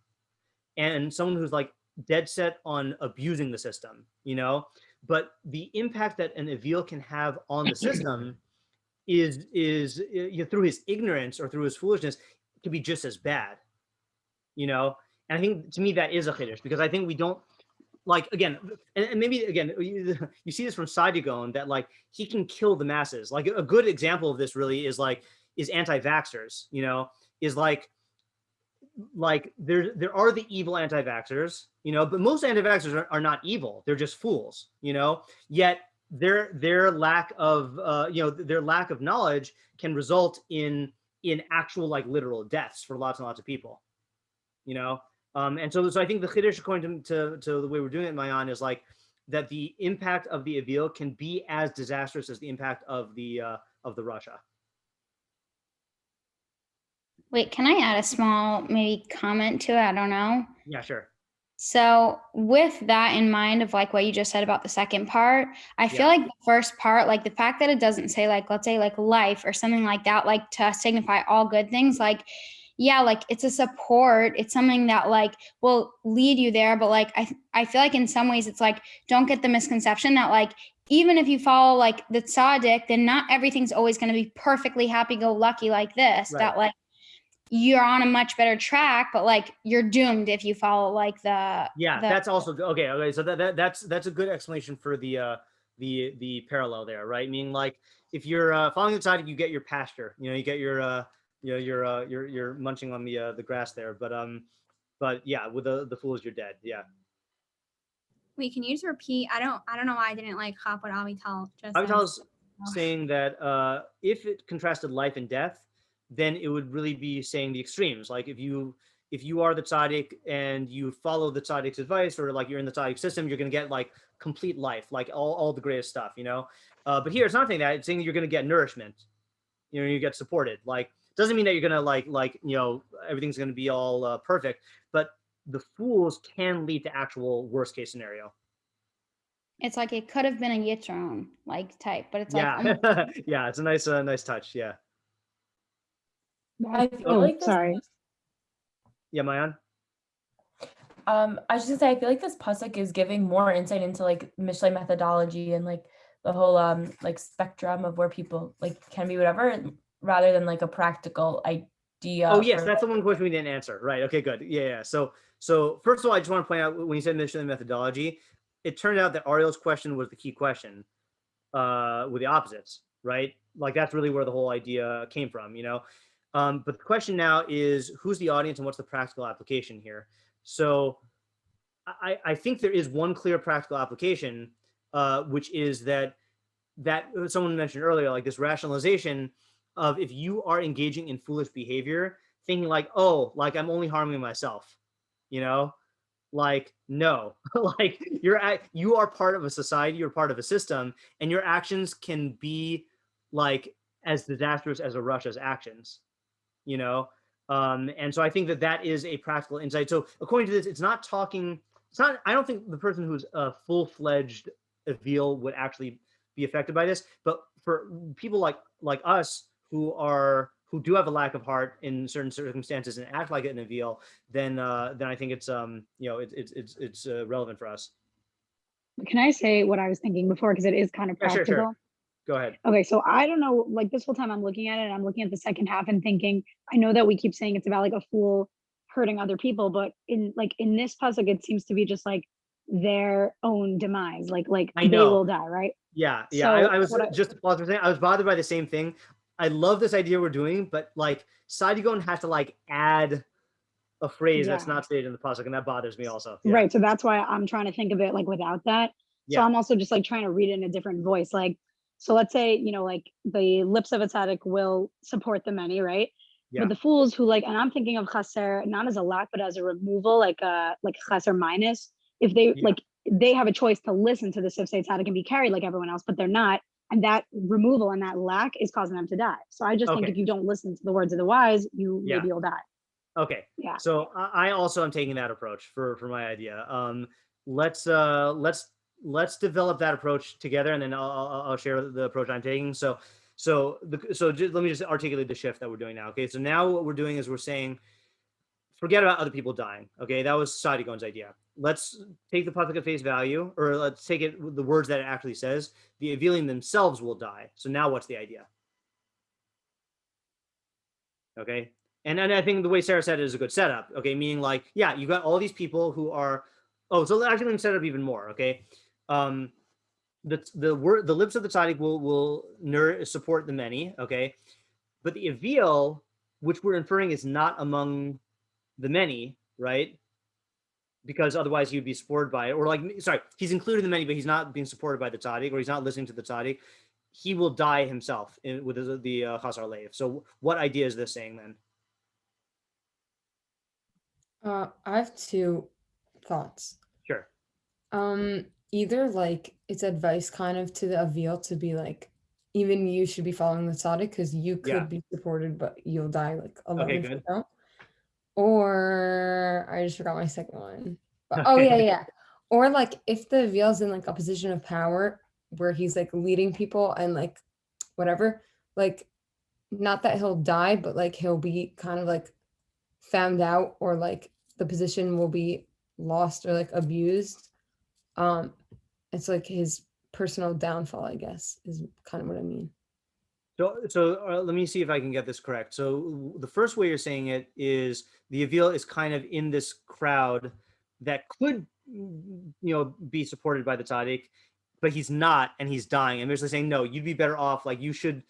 and someone who's like dead set on abusing the system, you know. but the impact that an Eveel can have on the system is through his ignorance or through his foolishness, can be just as bad, you know. And I think to me that is a chiddush, because I think we don't, like, again, and maybe again you see this from Saadia Gaon, that like he can kill the masses. Like a good example of this really is anti-vaxxers, you know, is like there are the evil anti-vaxxers, you know, but most anti-vaxxers are not evil. They're just fools, you know. Yet their lack of their lack of knowledge can result in actual like literal deaths for lots and lots of people, you know. And so I think the chiddush, according to the way we're doing it, Mayan, is like that the impact of the Eveel can be as disastrous as the impact of the Russia. Wait, can I add a small maybe comment to it? I don't know. Yeah, sure. So with that in mind, of like what you just said about the second part, I feel like the first part, like the fact that it doesn't say like, let's say like life or something like that, like to signify all good things, like, yeah, like it's a support. It's something that like will lead you there. But like, I feel like in some ways it's like, don't get the misconception that like, even if you follow like the tzaddik, then not everything's always going to be perfectly happy-go-lucky like this, Right. that like, you're on a much better track, but like you're doomed if you follow like that's also okay. So that's a good explanation for the parallel there, right? Meaning like if you're following the side, you get your pasture, you know, you get your you're munching on the grass there, but yeah, with the fools you're dead. Yeah. Wait, can you just repeat? I don't know why I didn't like hop what Avital just said. Avital's saying that if it contrasted life and death, then it would really be saying the extremes. Like if you are the tzaddik and you follow the tzaddik's advice, or like you're in the tzaddik system, you're going to get like complete life, like all the greatest stuff, you know. But here it's not saying that. It's saying you're going to get nourishment, you know, you get supported. Like doesn't mean that you're going to like you know, everything's going to be all perfect, but the fools can lead to actual worst case scenario. It's like it could have been a Yitron like type, but it's like almost... yeah, it's a nice touch. Yeah. I feel like this, sorry. Yeah, Mayan. I should say I feel like this pasuk is giving more insight into like Mishlei methodology and like the whole like spectrum of where people like can be whatever, rather than like a practical idea. Oh yes, that's the one question we didn't answer. Right. Okay, good. Yeah. So first of all, I just want to point out, when you said Mishlei methodology, it turned out that Ariel's question was the key question with the opposites, right? Like that's really where the whole idea came from, you know. But the question now is, who's the audience and what's the practical application here? So I think there is one clear practical application, which is that someone mentioned earlier, like this rationalization of if you are engaging in foolish behavior, thinking like, oh, like I'm only harming myself, you know, like, no, like you are part of a society, you're part of a system, and your actions can be like as disastrous as a Russia's actions, you know. And so I think that is a practical insight. So according to this, I don't think the person who's a full-fledged Eveel would actually be affected by this, but for people like us who do have a lack of heart in certain circumstances and act like an Eveel, then I think it's it's relevant for us. Can I say what I was thinking before, because it is kind of practical? Sure. Go ahead. Okay, so I don't know, like this whole time I'm looking at it, I'm looking at the second half and thinking, I know that we keep saying it's about like a fool hurting other people, but in this pasuk, it seems to be just like their own demise, like they will die, right? Yeah. So I was just to pause for a second, I was bothered by the same thing. I love this idea we're doing, but like Saadia Gaon has to like add a phrase that's not stated in the pasuk, and that bothers me also. Yeah. Right, so that's why I'm trying to think of it like without that. So I'm also just like trying to read it in a different voice, like. So let's say, you know, like the lips of a tzaddik will support the many, right? Yeah. But the fools who like, and I'm thinking of chaser not as a lack, but as a removal, like chaser minus. If they like, they have a choice to listen to the sifsei tzaddik and be carried like everyone else, but they're not, and that removal and that lack is causing them to die. So I just think if you don't listen to the words of the wise, maybe you'll die. Okay. Yeah. So I also am taking that approach for my idea. Let's develop that approach together, and then I'll share the approach I'm taking. So let me just articulate the shift that we're doing now. Okay, so now what we're doing is we're saying forget about other people dying. Okay, that was Saadia Gaon's idea. Let's take the pasuk at face value, or let's take it the words that it actually says. The Eveelim themselves will die. So now what's the idea? Okay, and I think the way Sarah said it is a good setup. Okay, meaning like, yeah, you got all these people who are. Oh, so actually, let me set it up even more. Okay, the lips of the tzaddik will support the many. Okay, but the Eveel, which we're inferring is not among the many, right? Because otherwise he'd be supported by it, or like, sorry, he's included in the many, but he's not being supported by the tzaddik, or he's not listening to the tzaddik. He will die himself with the chasar leiv. So what idea is this saying then? I have two thoughts. Sure. Either like it's advice kind of to the Avail to be like, even you should be following the tzaddik because you could be supported, but you'll die like alone. Okay, good. Or I just forgot my second one. But oh yeah. Or like if the Avail's in like a position of power where he's like leading people and like whatever, like not that he'll die, but like he'll be kind of like found out, or like the position will be lost or like abused. It's like his personal downfall, I guess, is kind of what I mean. So let me see if I can get this correct. So the first way you're saying it is the Eveel is kind of in this crowd that could, be supported by the tzaddik, but he's not, and he's dying. And basically saying, no, you'd be better off. Like you should,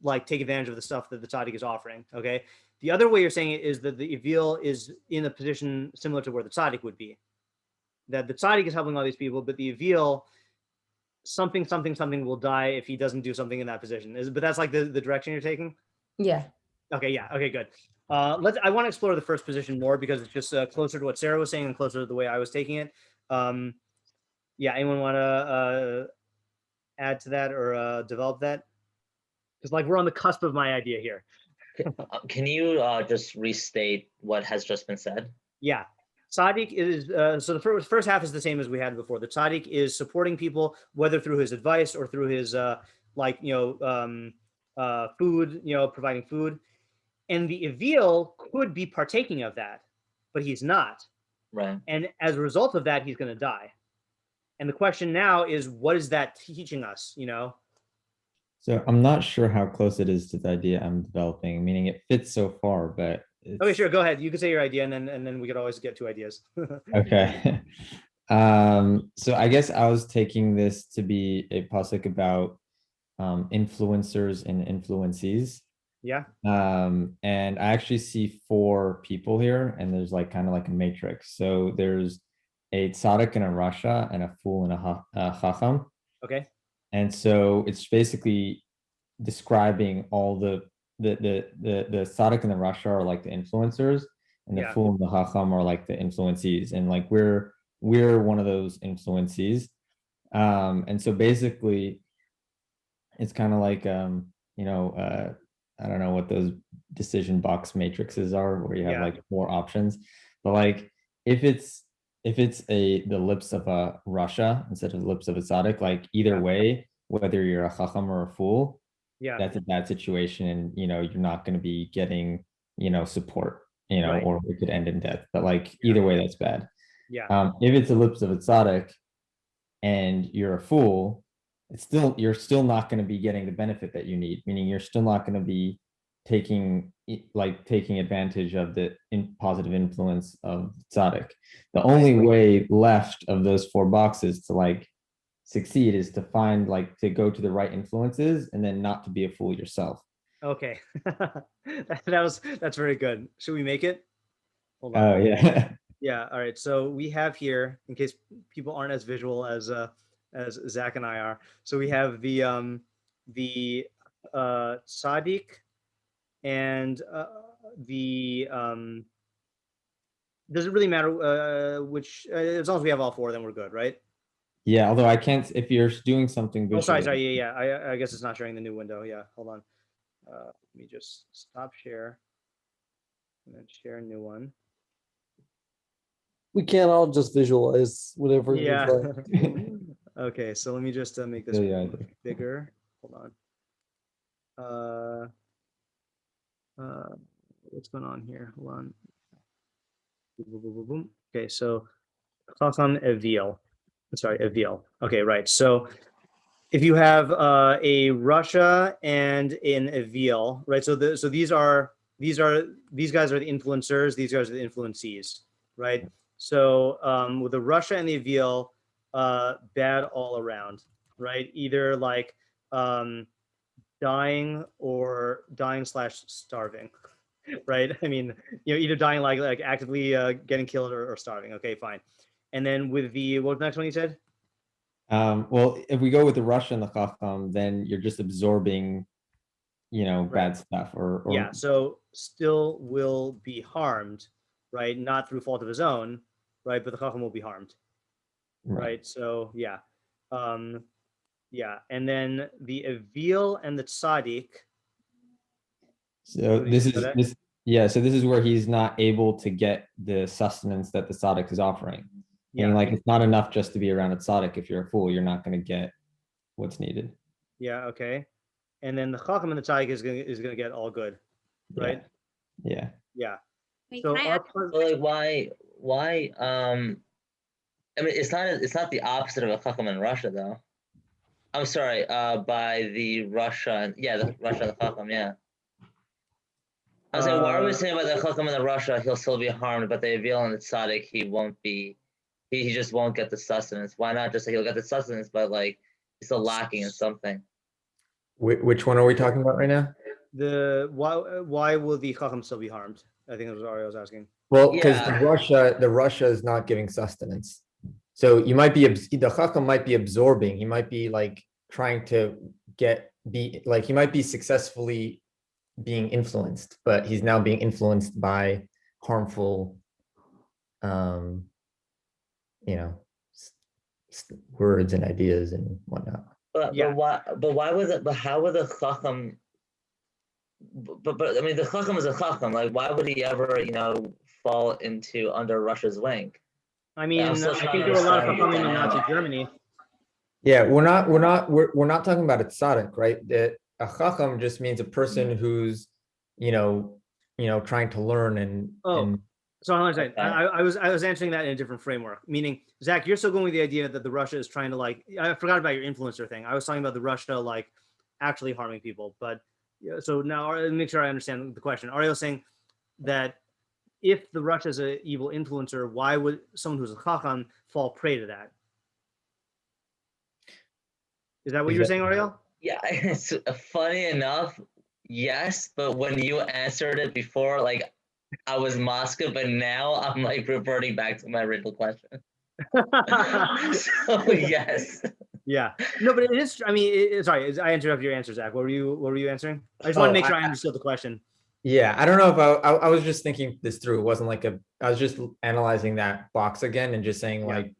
like take advantage of the stuff that the tzaddik is offering. Okay. The other way you're saying it is that the Eveel is in a position similar to where the tzaddik would be. That the tzaddik is helping all these people, but the Eveel, something will die if he doesn't do something in that position. But that's like the direction you're taking? Yeah. Okay, yeah. Okay, good. I want to explore the first position more because it's just closer to what Sarah was saying and closer to the way I was taking it. Yeah, anyone want to add to that or develop that? Because like we're on the cusp of my idea here. Can you just restate what has just been said? Yeah. Tzaddik is, so the first half is the same as we had before. The tzaddik is supporting people, whether through his advice or through his, food, providing food. And the Eveel could be partaking of that, but he's not. Right. And as a result of that, he's going to die. And the question now is, what is that teaching us, So I'm not sure how close it is to the idea I'm developing, meaning it fits so far, but okay, sure, go ahead. You can say your idea, and then we could always get two ideas. Okay. So I guess I was taking this to be a pasuk about influencers and influencees. Yeah. And I actually see 4 people here, and there's like kind of like a matrix. So there's a tzaddik and a rasha, and a fool and a chacham. Okay. And so it's basically describing all the tzaddik and the rasha are like the influencers, and the fool and the chacham are like the influencees, and like we're one of those influencees. And so basically it's kind of like I don't know what those decision box matrices are where you have like 4 options, but like if it's the lips of a rasha instead of the lips of a tzaddik, like either way, whether you're a chacham or a fool, that's a bad situation, and you're not going to be getting support, or it could end in death. But like either way, that's bad. If it's the lips of a tzaddik and you're a fool, you're still not going to be getting the benefit that you need, meaning you're still not going to be taking advantage of the positive influence of tzaddik. The only way left of those 4 boxes to like succeed is to find to go to the right influences and then not to be a fool yourself. Okay. That's very good. Should we make it? Hold on. Oh yeah. Yeah. All right. So we have here, in case people aren't as visual as Zach and I are. So we have the tzaddik and the does it really matter which as long as we have all 4, then we're good, right? Yeah, although I can't, if you're doing something visual. Oh, sorry. Yeah. I guess it's not sharing the new window. Yeah, hold on. Let me just stop share and then share a new one. We can't all just visualize whatever. Yeah. Okay, so let me just make this bigger. Hold on. What's going on here? Hold on. Okay, so Chacham Eveel. Sorry, Eveel. Okay, right. So if you have a Russia and an Eveel, right? So these guys are the influencers. These guys are the influencees, right? So with the Russia and the Eveel, bad all around, right? Either like dying / starving, right? I mean, either dying like actively getting killed or starving. Okay, fine. And then with the, what was the next one you said? Well, if we go with the Russia and the Chacham, then you're just absorbing, bad stuff or yeah. So still will be harmed, right? Not through fault of his own, right? But the Chacham will be harmed, right? So yeah, yeah. And then the Eveel and the Tzaddik. So this is where he's not able to get the sustenance that the tzaddik is offering. Yeah. And like it's not enough just to be around a tzaddik. If you're a fool, you're not going to get what's needed. Yeah. Okay. And then the chacham and the tzaddik is gonna get all good, right? Yeah. Yeah. Wait, So like why? I mean, it's not the opposite of a chacham in Russia though. I'm sorry. By the Russia, the Russia and the chacham, yeah. I was saying, why are we saying about the chacham and the Russia? He'll still be harmed, but the Eveel and the tzaddik, he won't be. He just won't get the sustenance. Why not just say he'll get the sustenance, but like he's still lacking in something? Which one are we talking about right now? The why will the chacham still be harmed? I think it was Ari was asking. Well, because the Russia is not giving sustenance. So you might be the chacham might be absorbing. He might be like trying to he might be successfully being influenced, but he's now being influenced by harmful words and ideas and whatnot. But how would the chacham? But I mean, the chacham is a chacham. Like, why would he ever, fall under Russia's wing? I mean, I think there were a lot of chachamim in Nazi Germany. Yeah, we're not talking about a tzaddik, right? A chacham just means a person who's, trying to learn and. So hold on a second. I was answering that in a different framework. Meaning, Zach, you're still going with the idea that the Russia is trying to I forgot about your influencer thing. I was talking about the Russia actually harming people. But so now let me make sure I understand the question. Ariel saying that if the Russia is an evil influencer, why would someone who's a chacham fall prey to that? Is that what you were saying, Ariel? Yeah, it's funny enough. Yes, but when you answered it before, I was Moscow, but now I'm reverting back to my original question. So yes. Yeah. No, but it is. I mean, sorry, I interrupted your answer, Zach. What were you answering? I just want to make sure I understood the question. Yeah, I don't know if I was just thinking this through. It wasn't I was just analyzing that box again and just saying I'd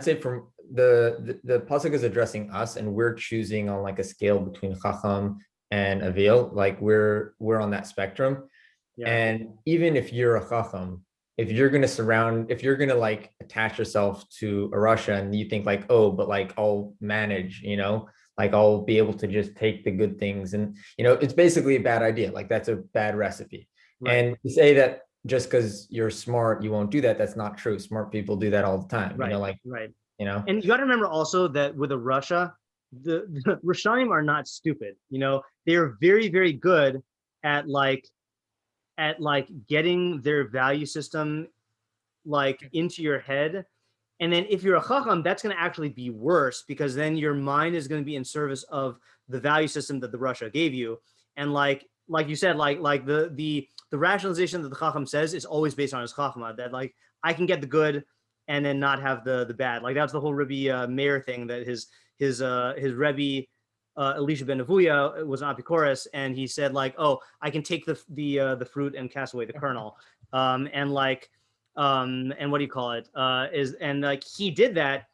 say from the pasuk is addressing us and we're choosing on a scale between chacham and Avail, we're on that spectrum. Yeah. And even if you're a chacham, if you're gonna attach yourself to a Russia and you think I'll manage, I'll be able to just take the good things, and it's basically a bad idea. That's a bad recipe. Right. And to say that just because you're smart you won't do that, that's not true. Smart people do that all the time. Right. Right. And you got to remember also that with a Russia, the Rishonim are not stupid. They're very, very good at getting their value system into your head. And then if you're a chacham, that's going to actually be worse, because then your mind is going to be in service of the value system that the Russia gave you. And like you said, the rationalization that the chacham says is always based on his chachma, that I can get the good and then not have the bad. That's the whole Rebbe Meir thing, that his Rebbe Elisha ben Avuya was an Apikoros, and he said I can take the fruit and cast away the kernel, and what do you call it? He did that,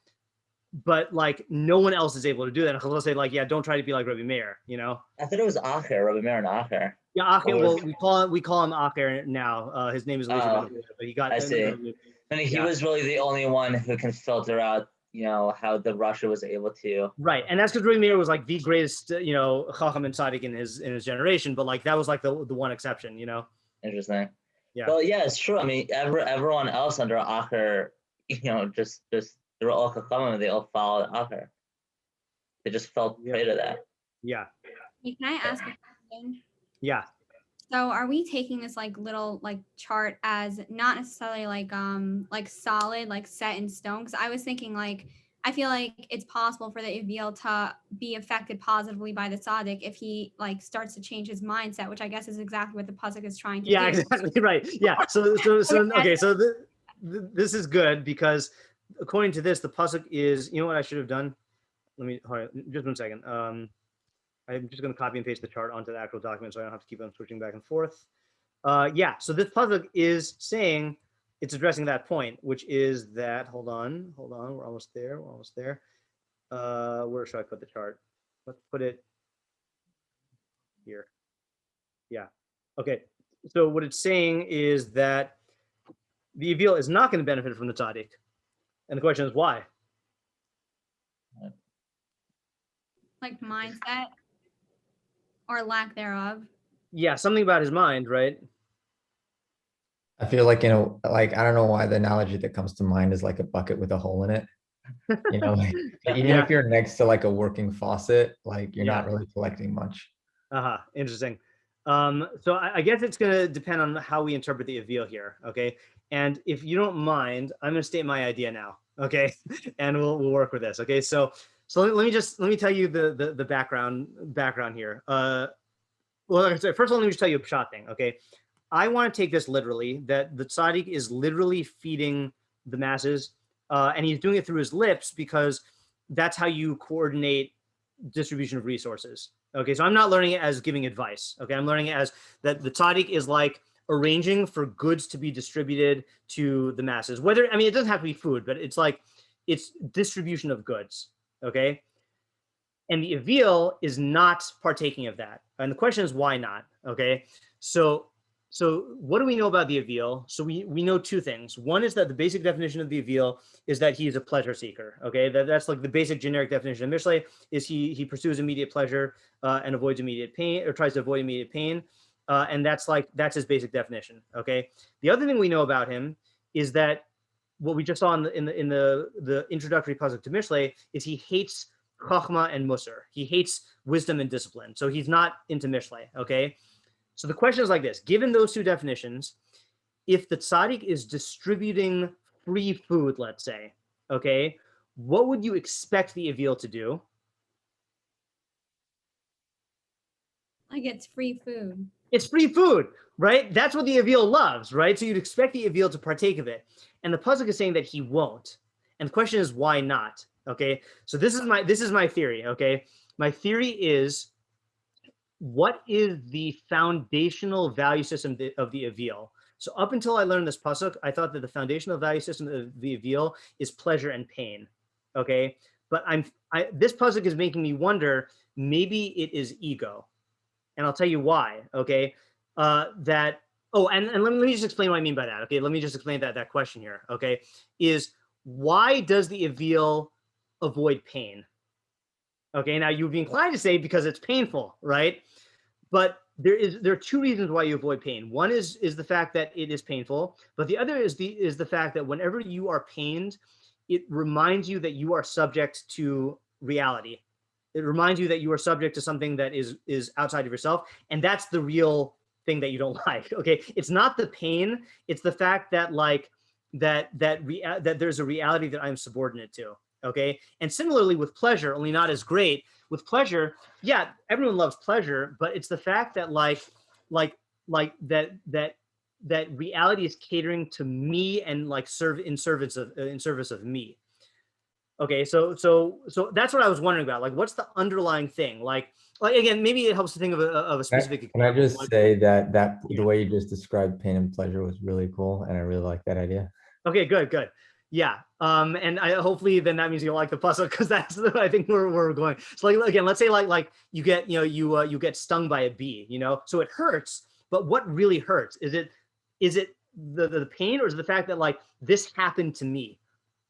but no one else is able to do that. And Chazal say don't try to be like Rebbe Meir. I thought it was Acher, Rebbe Meir and Acher. Yeah, Acher. Well, we call him Acher now. His name is Elisha ben Avuya, but he got. I see. And he was really the only one who can filter out, how the Russia was able to. Right, and that's because Rebbe Meir was the greatest, chacham and tzaddik in his generation, but that was the one exception, Interesting. Yeah. Well, yeah, it's true. I mean, everyone else under Acher, just they're all chachamim. They all followed Acher. They just fell prey to that. Yeah. Hey, can I ask a question? Yeah. So are we taking this like little like chart as not necessarily like solid, like set in stone? Because I was thinking like I feel like it's possible for the Eveel to be affected positively by the tzaddik if he like starts to change his mindset, which I guess is exactly what the pasuk is trying to do. Yeah, exactly right. Yeah. So okay. So this is good because according to this, the pasuk is. You know what I should have done? Let me hold on, just 1 second. I'm just going to copy and paste the chart onto the actual document so I don't have to keep on switching back and forth. Yeah, so this pasuk is saying, it's addressing that point, which is that, hold on, we're almost there. Where should I put the chart? Let's put it here. Yeah, okay. So what it's saying is that the Eveel is not going to benefit from the tzaddik. And the question is why? Like mindset or lack thereof. Yeah, something about his mind, right? I feel like, like, I don't know why the analogy that comes to mind is like a bucket with a hole in it. Like, even if you're next to like a working faucet, like you're not really collecting much. Interesting. So I guess it's going to depend on how we interpret the Eveel here. Okay. And if you don't mind, I'm going to state my idea now. Okay. And we'll work with this. Okay. So let me tell you the background here. Well, first of all, let me just tell you a pshat thing. Okay. I want to take this literally, that the tzaddik is literally feeding the masses, and he's doing it through his lips because that's how you coordinate distribution of resources. Okay, so I'm not learning it as giving advice. Okay, I'm learning it as that the tzaddik is like arranging for goods to be distributed to the masses. Whether, I mean, it doesn't have to be food, but it's like, it's distribution of goods. Okay, and the Eveel is not partaking of that. And the question is, why not? Okay, so what do we know about the Eveel? So we know two things. One is that the basic definition of the Eveel is that he's a pleasure seeker. Okay, that's like the basic generic definition of Mishlei is he pursues immediate pleasure and avoids immediate pain, or tries to avoid immediate pain, and that's his basic definition. Okay, the other thing we know about him is that what we just saw in the introductory pasuk to Mishlei is he hates chachma and musar. He hates wisdom and discipline. So he's not into Mishlei. Okay. So the question is like this: given those two definitions, if the tzaddik is distributing free food, let's say, okay, what would you expect the Eveel to do? Like it's free food. It's free food, right? That's what the Eveel loves, right? So you'd expect the Eveel to partake of it. And the pasuk is saying that he won't. And the question is, why not? Okay, so this is my theory, okay? My theory is, what is the foundational value system of the Eveel? So up until I learned this pasuk, I thought that the foundational value system of the Eveel is pleasure and pain. Okay, but this pasuk is making me wonder, maybe it is ego, and I'll tell you why. Okay, and let me just explain what I mean by that. Okay, let me just explain that question here. Okay, is why does the Eveel avoid pain? Okay, now you'd be inclined to say because it's painful, right? But there are two reasons why you avoid pain. One is the fact that it is painful, but the other is the fact that whenever you are pained, it reminds you that you are subject to reality. It reminds you that you are subject to something that is outside of yourself, and that's the real thing that you don't like. Okay, it's not the pain; it's the fact that that there's a reality that I'm subordinate to. Okay, and similarly with pleasure, only not as great. With pleasure, yeah, everyone loves pleasure, but it's the fact that that reality is catering to me and serve in service of me. Okay, so that's what I was wondering about. Like, what's the underlying thing? Like again, maybe it helps to think of a specific. Can I just say that the way you just described pain and pleasure was really cool, and I really like that idea. Okay, good. Yeah, and hopefully then that means you'll like the pasuk, because that's I think where we're going. So again, let's say like you get you get stung by a bee, so it hurts, but what really hurts? Is it the pain, or is it the fact that this happened to me?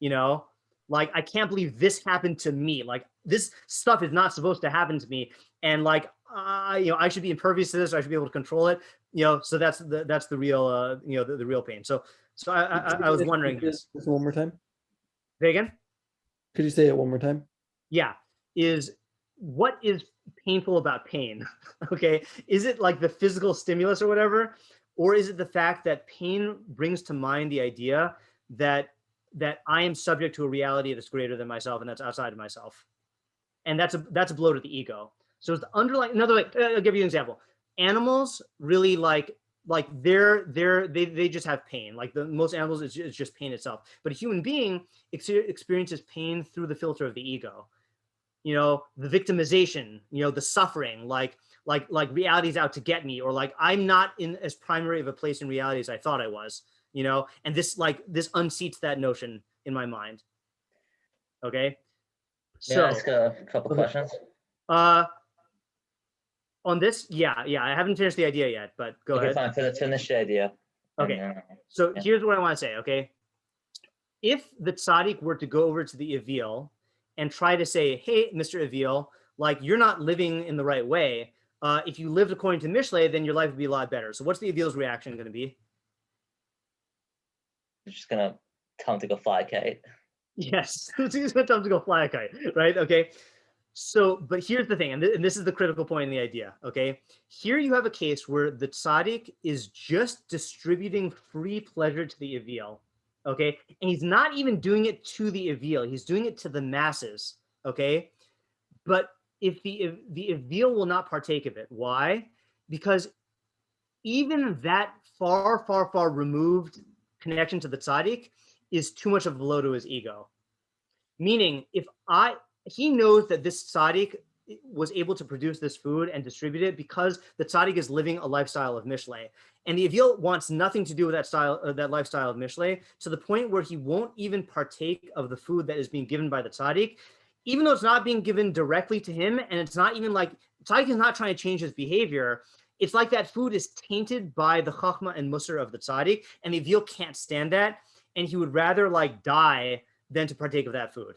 I can't believe this happened to me. Like, this stuff is not supposed to happen to me, and I should be impervious to this. I should be able to control it. So that's the real, the real pain. So I was wondering this. One more time. Say again? Could you say it one more time? Yeah. What is painful about pain? Okay. Is it like the physical stimulus or whatever? Or is it the fact that pain brings to mind the idea that I am subject to a reality that's greater than myself and that's outside of myself? And that's a blow to the ego. So it's the underlying, another way, I'll give you an example. Animals really they just have pain. Like most animals, it's just pain itself. But a human being experiences pain through the filter of the ego. The victimization, the suffering, like reality's out to get me, or like I'm not in as primary of a place in reality as I thought I was, and this unseats that notion in my mind. Okay. May I ask a couple questions? On this, yeah, I haven't finished the idea yet, but go ahead. Fine. Finish the idea. Okay. So here's what I want to say. Okay. If the tzaddik were to go over to the Eveel and try to say, hey, Mr. Eveel, like you're not living in the right way. If you lived according to Mishlei, then your life would be a lot better. So what's the Eveel's reaction going to be? You're just going to tell him to go fly a kite. Yes, he's going to tell him to go fly a kite, right? Okay. So, but here's the thing, and this is the critical point in the idea, okay? Here you have a case where the tzaddik is just distributing free pleasure to the Eveel, okay? And he's not even doing it to the Eveel, he's doing it to the masses, okay? But if the Eveel will not partake of it, why? Because even that far removed connection to the tzaddik is too much of a blow to his ego. Meaning, he knows that this tzaddik was able to produce this food and distribute it because the tzaddik is living a lifestyle of Mishlei. And the Eveel wants nothing to do with that lifestyle of Mishlei, to the point where he won't even partake of the food that is being given by the tzaddik, even though it's not being given directly to him, and it's not even like, tzaddik is not trying to change his behavior. It's like that food is tainted by the chachma and musar of the tzaddik, and the Eveel can't stand that, and he would rather like die than to partake of that food.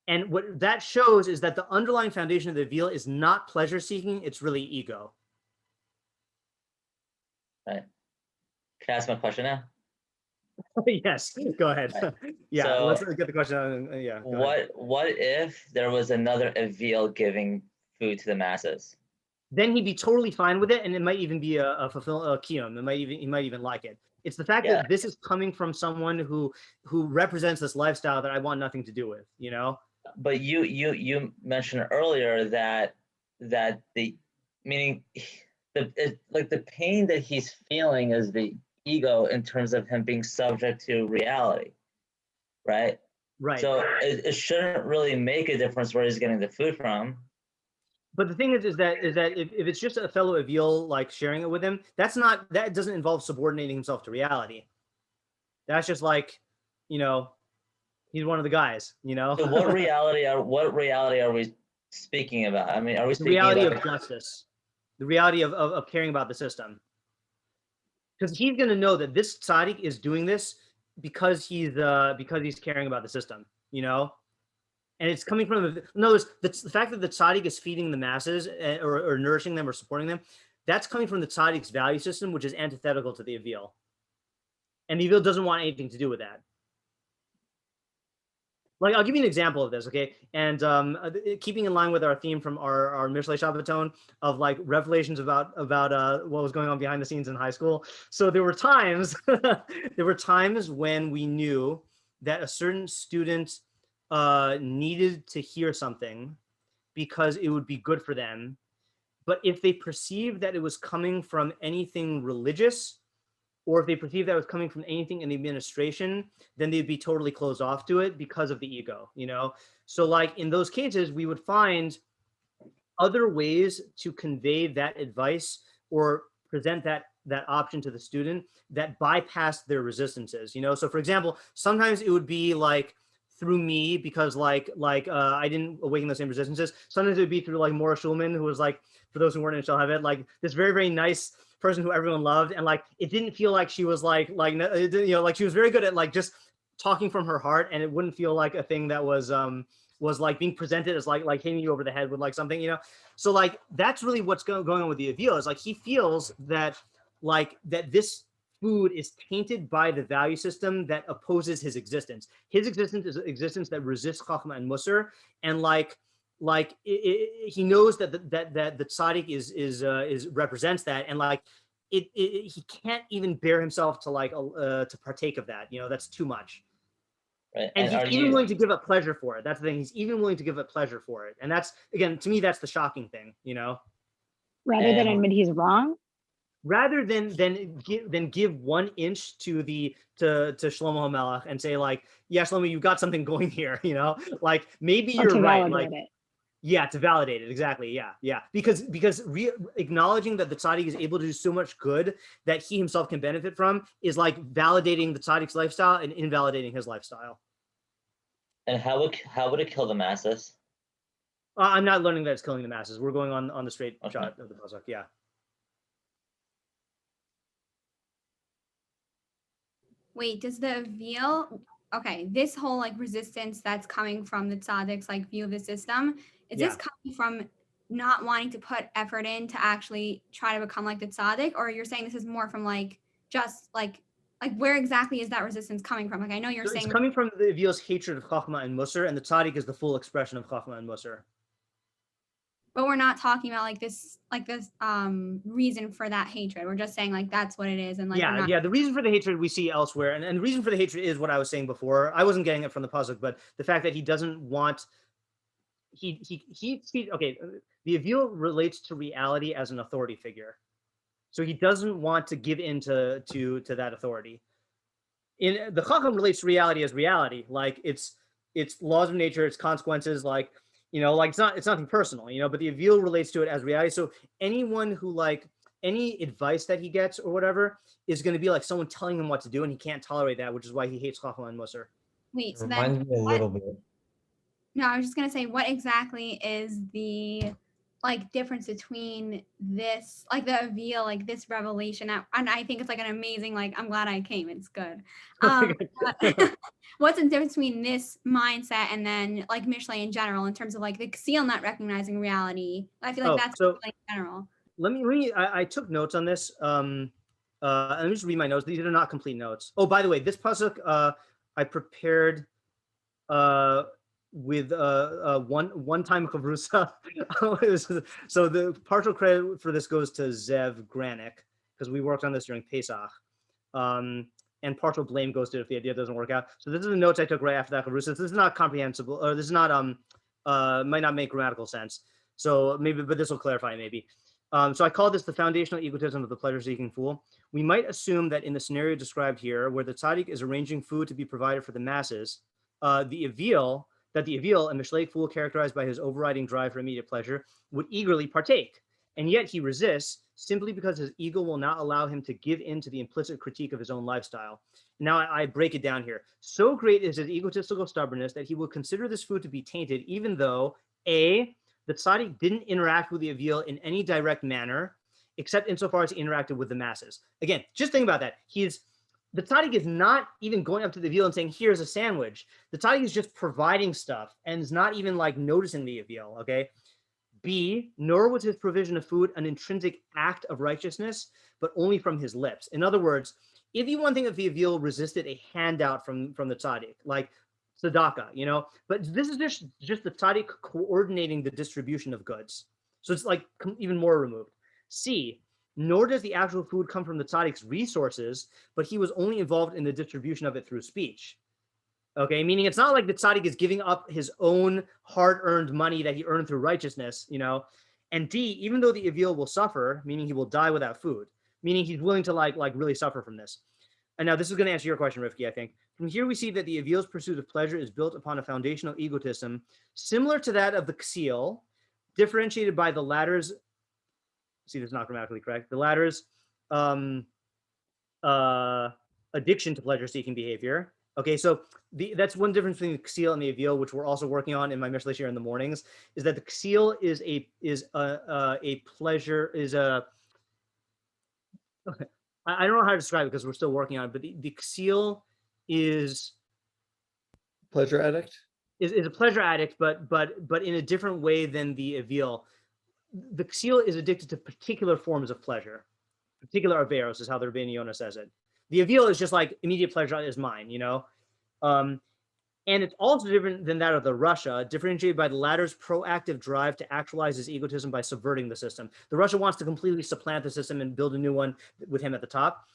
And what that shows is that the underlying foundation of the Eveel is not pleasure seeking, it's really ego. Right. Can I ask my question now? Yes, go ahead. Right. Yeah, So, let's get the question on. Yeah. go ahead. What if there was another Eveel giving food to the masses? Then he'd be totally fine with it, and it might even be a kiyum. He might even like it. It's the fact that this is coming from someone who represents this lifestyle that I want nothing to do with, But you mentioned earlier that the meaning the pain that he's feeling is the ego in terms of him being subject to reality, right? Right. So it shouldn't really make a difference where he's getting the food from. But the thing is that if it's just a fellow Eveel like sharing it with him, that doesn't involve subordinating himself to reality. That's just like, he's one of the guys, So what reality are we speaking about? I mean, are we speaking the reality about of justice, the reality of caring about the system? Because he's going to know that this tzaddik is doing this because he's caring about the system, and it's coming from the fact that the tzaddik is feeding the masses or nourishing them or supporting them. That's coming from the tzaddik's value system, which is antithetical to the Eveel, and the Eveel doesn't want anything to do with that. Like, I'll give you an example of this, okay? And keeping in line with our theme from our Mishlei Shabbaton of like revelations about what was going on behind the scenes in high school. So there were times when we knew that a certain student needed to hear something because it would be good for them. But if they perceived that it was coming from anything religious, or if they perceive that it was coming from anything in the administration, then they'd be totally closed off to it because of the ego, So like in those cases, we would find other ways to convey that advice or present that option to the student that bypass their resistances, So for example, sometimes it would be like through me because I didn't awaken the same resistances. Sometimes it would be through like Maura Schulman, who was like, for those who weren't in Shalhavet, like this very, very nice person who everyone loved, and like it didn't feel like she was like she was very good at like just talking from her heart, and it wouldn't feel like a thing that was was like being presented as like hitting you over the head with like something, you know. So like that's really what's going on with the Eveel, is like he feels that that this food is tainted by the value system that opposes his existence. His existence is an existence that resists Chachma and Musar, and he knows that the tzaddik is represents that, and like he can't even bear himself to to partake of that. You know, that's too much. Right. And he's even willing to give up pleasure for it. That's the thing. He's even willing to give up pleasure for it, and that's, again, to me, that's the shocking thing. You know, rather than admit he's wrong. Rather than give 1 inch to Shlomo HaMelech and say like, yeah, Shlomo, you've got something going here, you know, like maybe you're right, like yeah, to validate it, exactly, yeah, because acknowledging that the tzaddik is able to do so much good that he himself can benefit from is like validating the tzaddik's lifestyle and invalidating his lifestyle. And how would it kill the masses? I'm not learning that it's killing the masses. We're going on the straight shot of the pasuk, yeah. Wait, does the Eveel, okay, this whole like resistance that's coming from the tzaddik's like view of the system, is this coming from not wanting to put effort in to actually try to become like the tzaddik, or you're saying this is more from like just like where exactly is that resistance coming from? Like I know you're saying it's coming from the Eveel's hatred of Chachma and Musar, and the tzaddik is the full expression of Chachma and Musar. But we're not talking about like this reason for that hatred. We're just saying like that's what it is, and like the reason for the hatred we see elsewhere, and the reason for the hatred is what I was saying before. I wasn't getting it from the pasuk, but the fact that he doesn't want the Eveel relates to reality as an authority figure, so he doesn't want to give in to that authority. In the Chacham relates to reality as reality, like it's laws of nature, its consequences, like, you know, like it's nothing personal, you know, but the Eveel relates to it as reality. So anyone who like any advice that he gets or whatever is going to be like someone telling him what to do, and he can't tolerate that, which is why he hates Chachma and Musar. Wait, so Reminds me a little bit. No, I was just gonna say, what exactly is the like difference between this, like the Eveel, like this revelation, and I think it's like an amazing, like I'm glad I came. It's good. What's the difference between this mindset and then like Mishlei in general in terms of like the seal not recognizing reality? I feel like that's so, in general. Let me. I took notes on this. Let me just read my notes. These are not complete notes. Oh, by the way, this pasuk I prepared with one time chavrusa. So the partial credit for this goes to Zev Granick, because we worked on this during Pesach. And partial blame goes to if the idea doesn't work out. So this is the notes I took right after that chavrusa. This is not comprehensible, or this is not might not make grammatical sense. So maybe, but this will clarify maybe. So I call this the foundational egotism of the pleasure-seeking fool. We might assume that in the scenario described here, where the tzaddik is arranging food to be provided for the masses, the Eveel and Mishleic fool, characterized by his overriding drive for immediate pleasure, would eagerly partake. And yet he resists simply because his ego will not allow him to give in to the implicit critique of his own lifestyle. Now I break it down here. So great is his egotistical stubbornness that he will consider this food to be tainted, even though A, the tzaddik didn't interact with the Eveel in any direct manner, except insofar as he interacted with the masses. Again, just think about that. The tzaddik is not even going up to the Eveel and saying, here's a sandwich. The tzaddik is just providing stuff and is not even like noticing the Eveel, okay? B, nor was his provision of food an intrinsic act of righteousness, but only from his lips. In other words, it'd be one thing if the Eveel resisted a handout from the tzaddik, like tzedakah, you know, but this is just the tzaddik coordinating the distribution of goods. So it's like even more removed. C, nor does the actual food come from the tzaddik's resources, but he was only involved in the distribution of it through speech. Okay, meaning it's not like the tzaddik is giving up his own hard-earned money that he earned through righteousness, you know. And D, even though the Eveel will suffer, meaning he will die without food, meaning he's willing to like really suffer from this. And now this is going to answer your question, Rifki, I think. From here we see that the Eveel's pursuit of pleasure is built upon a foundational egotism similar to that of the Ksil, differentiated by the latter's, see, this is not grammatically correct, the latter's addiction to pleasure-seeking behavior. Okay, so that's one difference between the Ksil and the Eveel, which we're also working on in my Mishlei here in the mornings, is that the Ksil is a pleasure, I don't know how to describe it because we're still working on it, but the Ksil is pleasure addict. is a pleasure addict, but in a different way than the Eveel. The Ksiel is addicted to particular forms of pleasure. Particular averos is how the Rabbeinu Yonah says it. The Eveel is just like immediate pleasure is mine, you know? And it's also different than that of the Russia, differentiated by the latter's proactive drive to actualize his egotism by subverting the system. The Russia wants to completely supplant the system and build a new one with him at the top,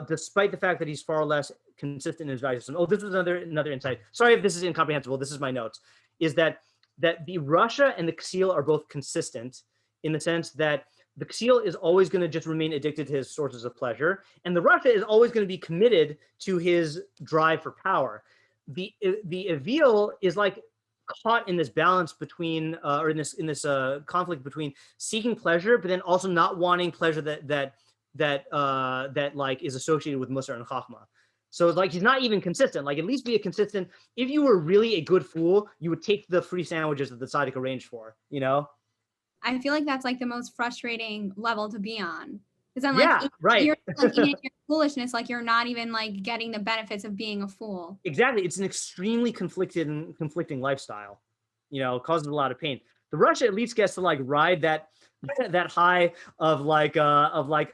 despite the fact that he's far less consistent in his value system. Oh, this was another insight. Sorry if this is incomprehensible. This is my notes. Is that the Russia and the Ksiel are both consistent in the sense that the Ksiel is always going to just remain addicted to his sources of pleasure, and the Russia is always going to be committed to his drive for power. The Eveel is like caught in this balance between, or in this conflict between seeking pleasure, but then also not wanting pleasure that like is associated with Musar and Chachma. So like he's not even consistent. Like at least be a consistent. If you were really a good fool, you would take the free sandwiches that the tzaddik arranged for. You know. I feel like that's like the most frustrating level to be on. Because then like right. You're like in your foolishness, like you're not even like getting the benefits of being a fool. Exactly. It's an extremely conflicting lifestyle. You know, causes a lot of pain. The Russia at least gets to like ride that high of like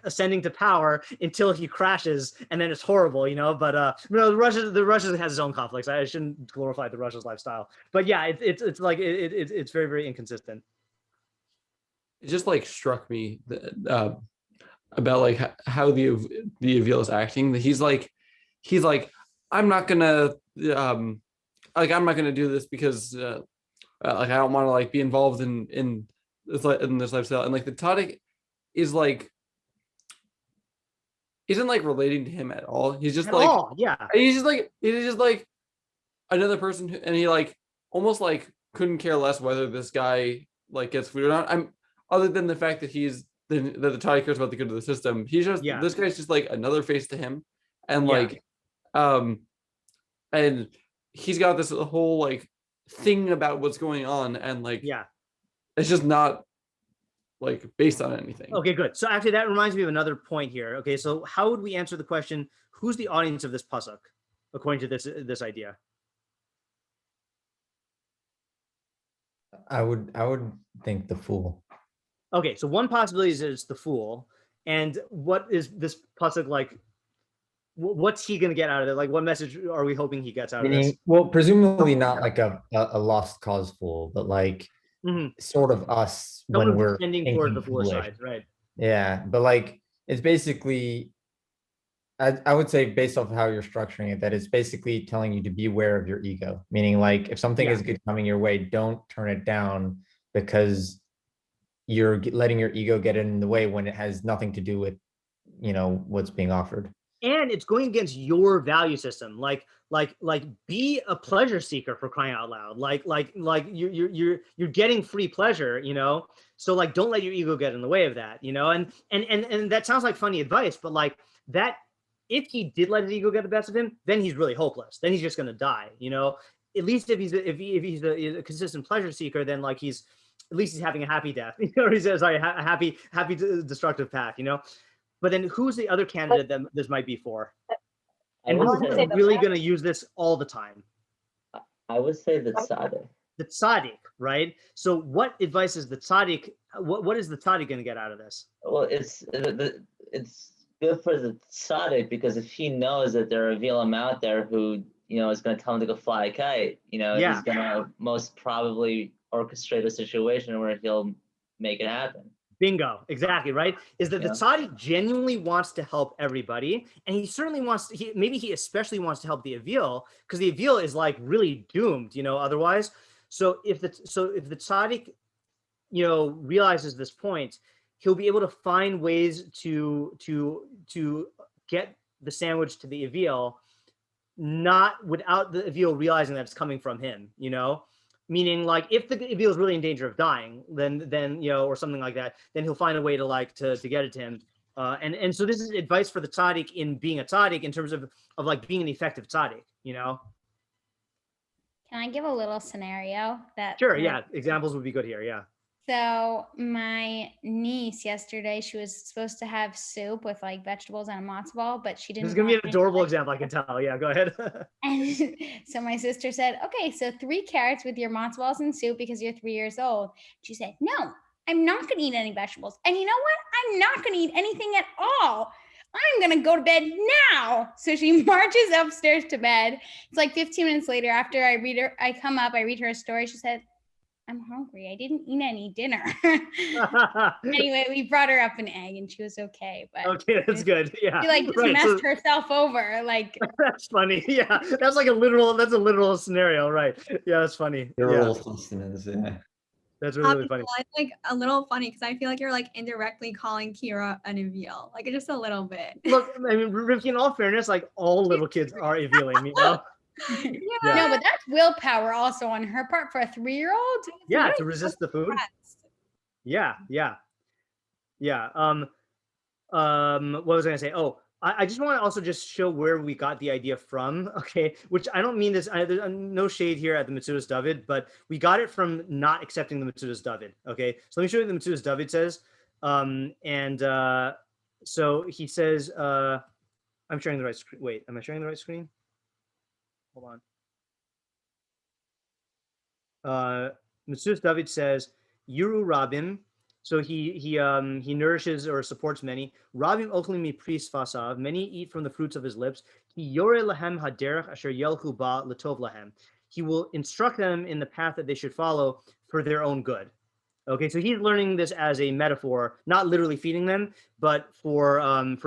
ascending to power until he crashes, and then it's horrible, you know. But no, the Russia has its own conflicts. I shouldn't glorify the Russia's lifestyle. But yeah, it's like it's very, very inconsistent. It just like struck me that, about like how the Eveel is acting. That he's like I'm not gonna do this because like I don't want to like be involved in this lifestyle. And like the tzaddik is like isn't like relating to him at all. He's just he's just like another person and he like almost like couldn't care less whether this guy like gets food or not. Other than the fact that that the tzaddik cares about the good of the system. He's just this guy's just like another face to him, and like and he's got this whole like thing about what's going on, and like it's just not like based on anything. Okay, good. So actually that reminds me of another point here. Okay, so how would we answer the question, who's the audience of this pasuk according to this idea? I would think the fool. Okay, so one possibility is it's the fool. And what is this pasuk like? What's he going to get out of it? Like, what message are we hoping he gets out of this? Well, presumably not like a lost cause fool, but like sort of us when we're tending toward the foolish side, right? Yeah, but like it's basically, I would say based off of how you're structuring it, that it's basically telling you to be aware of your ego. Meaning, like if something is good coming your way, don't turn it down because you're letting your ego get in the way when it has nothing to do with, you know, what's being offered. And it's going against your value system. Like be a pleasure seeker, for crying out loud. Like you're getting free pleasure, you know. So like don't let your ego get in the way of that, you know. And that sounds like funny advice, but like that, if he did let his ego get the best of him, then he's really hopeless. Then he's just gonna die, you know. At least if he's a consistent pleasure seeker, then like at least he's having a happy death, you know. He's sorry, a happy destructive path, you know. But then who's the other candidate that this might be for? And who's really going to use this all the time? I would say the tzaddik. The tzaddik, right? So what advice is the tzaddik? What is the tzaddik going to get out of this? Well, it's good for the tzaddik because if he knows that there are Eveelim out there who, you know, is going to tell him to go fly a kite, you know, he's going to most probably orchestrate a situation where he'll make it happen. Bingo, exactly, right? Is that the tzaddik genuinely wants to help everybody, and he certainly wants to, maybe he especially wants to help the Eveel, because the Eveel is like really doomed, you know, otherwise. So if the tzaddik, you know, realizes this point, he'll be able to find ways to get the sandwich to the Eveel, not without the Eveel realizing that it's coming from him, you know. Meaning, like, if the Eveel is really in danger of dying, then you know, or something like that, then he'll find a way to like to get it to him. And so this is advice for the tzaddik in being a tzaddik in terms of like being an effective tzaddik, you know. Can I give a little scenario that? Sure. Yeah. Examples would be good here. Yeah. So my niece yesterday, she was supposed to have soup with like vegetables and a matzo ball, but she didn't. This is gonna be an want any, adorable like, example, I can tell. Yeah, go ahead. And so my sister said, okay, so 3 carrots with your matzo balls and soup because you're 3 years old. She said, no, I'm not going to eat any vegetables. And you know what? I'm not going to eat anything at all. I'm going to go to bed now. So she marches upstairs to bed. It's like 15 minutes later after I come up, I read her a story. She said, I'm hungry. I didn't eat any dinner. Anyway, we brought her up an egg and she was okay. But okay, that's good. Yeah. she like just messed herself over. Like that's funny. Yeah. That's like a literal scenario, right? Yeah, that's funny. Literal sustenance, yeah. That's really funny. It's like a little funny because I feel like you're like indirectly calling Kira an Eveel, like just a little bit. Look, I mean, Rivki, in all fairness, like all little kids are Eveeling, you know? Yeah. No, but that's willpower also on her part for a 3-year-old. Yeah, to resist the food. Yeah. What was I gonna say? Oh, I just want to also just show where we got the idea from. Okay, which I don't mean this. There's no shade here at the Metzudas David, but we got it from not accepting the Metzudas David. Okay, so let me show you what the Metzudas David says. So he says, I'm sharing the right screen. Wait, am I sharing the right screen? Hold on. Metzudas David says, Yuru Rabim. So he nourishes or supports many. Rabim ochlim mipri sfasav. Many eat from the fruits of his lips. He yore lahem haderech asher yelchu ba latov lahem. He will instruct them in the path that they should follow for their own good. Okay, so he's learning this as a metaphor, not literally feeding them, but for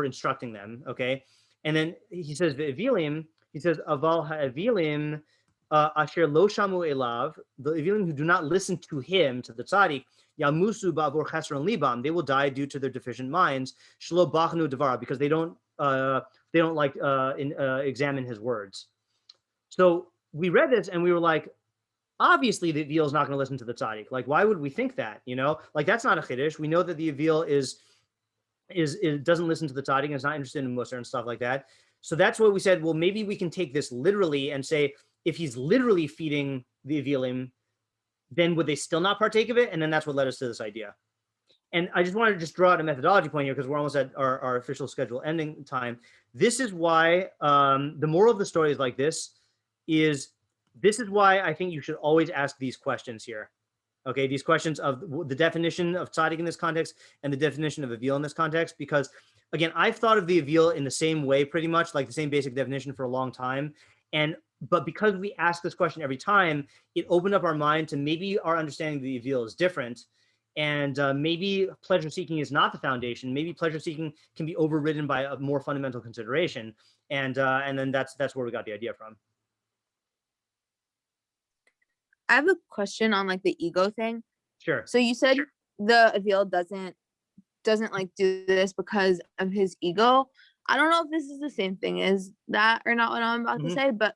instructing them. Okay, and then he says the Evilim. He says aval ha'evilim asher lo shamu elav. The Evilim who do not listen to him, to the tzaddik, yamusu ba'avor chesron libam. They will die due to their deficient minds. Shlo bachnu devara, because they don't like examine his words. So we read this and we were like, obviously the Eveel is not going to listen to the tzaddik. Like, why would we think that? You know, like that's not a chiddush. We know that the Eveel is doesn't listen to the tzaddik and is not interested in Musar and stuff like that. So that's what we said. Well, maybe we can take this literally and say, if he's literally feeding the Evilim, then would they still not partake of it? And then that's what led us to this idea. And I just wanted to just draw out a methodology point here because we're almost at our official schedule ending time. This is why the moral of the story is like this is why I think you should always ask these questions here. Okay, these questions of the definition of tzaddik in this context and the definition of Eveel in this context, because again, I've thought of the Eveel in the same way, pretty much like the same basic definition for a long time. But because we ask this question every time, it opened up our mind to maybe our understanding of the Eveel is different. And maybe pleasure seeking is not the foundation. Maybe pleasure seeking can be overridden by a more fundamental consideration. And then that's where we got the idea from. I have a question on like the ego thing. Sure. So you said the Eveel doesn't like do this because of his ego. I don't know if this is the same thing as that or not what I'm about to say, but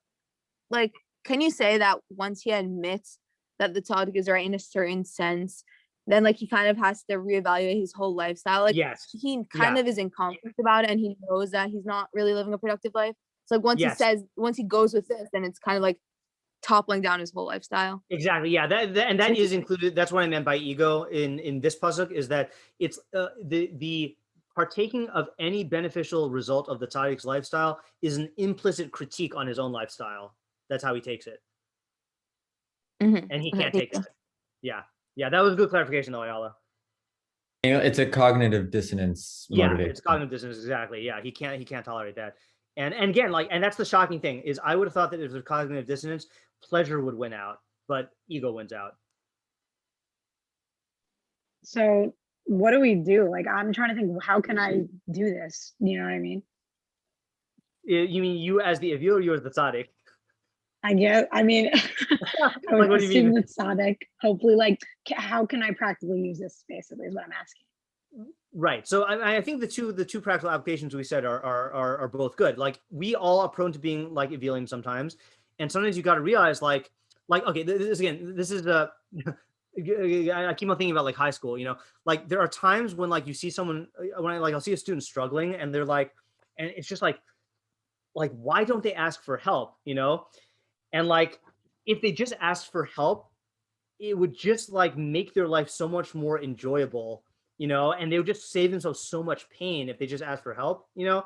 like, can you say that once he admits that the tzaddik is right in a certain sense, then like he kind of has to reevaluate his whole lifestyle? Like he kind of is in conflict about it and he knows that he's not really living a productive life. So like once he goes with this, then it's kind of like toppling down his whole lifestyle. Exactly. Yeah. That is included. That's what I meant by ego in this pasuk, is that it's the partaking of any beneficial result of the tzaddik's lifestyle is an implicit critique on his own lifestyle. That's how he takes it. And he can't take it. Yeah. Yeah. That was a good clarification though, Ayala. You know, it's a cognitive dissonance motivation. Yeah, it's cognitive dissonance, exactly. Yeah, he can't tolerate that. And again, like, and that's the shocking thing, is I would have thought that if there's cognitive dissonance, pleasure would win out, but ego wins out. So what do we do? Like, I'm trying to think, how can I do this? You know what I mean? You mean you as the Eveel or you as the tzaddik? I guess, I mean, I would what do you assume mean? the tzaddik, hopefully, like, how can I practically use this, basically, is what I'm asking. Right. So I think the two practical applications we said are both good. Like, we all are prone to being like Eveeling sometimes, and sometimes you got to realize like okay, this is I keep on thinking about like high school. You know, like there are times when like you see someone, when I'll see a student struggling and they're like, and it's just like why don't they ask for help? You know, and like if they just asked for help, it would just like make their life so much more enjoyable, you know, and they would just save themselves so much pain if they just ask for help, you know.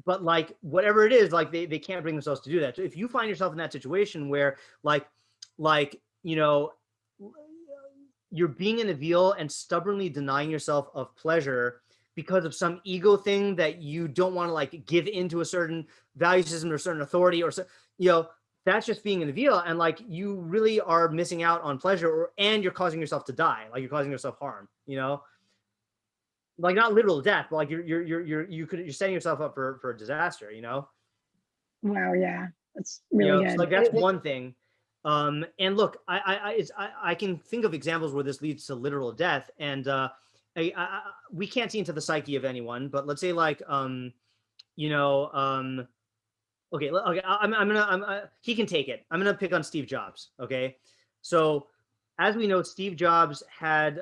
But like whatever it is, like they can't bring themselves to do that. So if you find yourself in that situation where like you know, you're being an Eveel and stubbornly denying yourself of pleasure because of some ego thing that you don't want to like give into a certain value system or certain authority or so, you know, that's just being an Eveel, and like you really are missing out on pleasure, and you're causing yourself to die, like you're causing yourself harm, you know, like not literal death, but like you're setting yourself up for a disaster, you know. Wow, yeah, that's really you know, good. so like that's one thing. And look, I can think of examples where this leads to literal death, and we can't see into the psyche of anyone, but let's say like you know, okay, he can take it. I'm gonna pick on Steve Jobs. Okay, so as we know, Steve Jobs had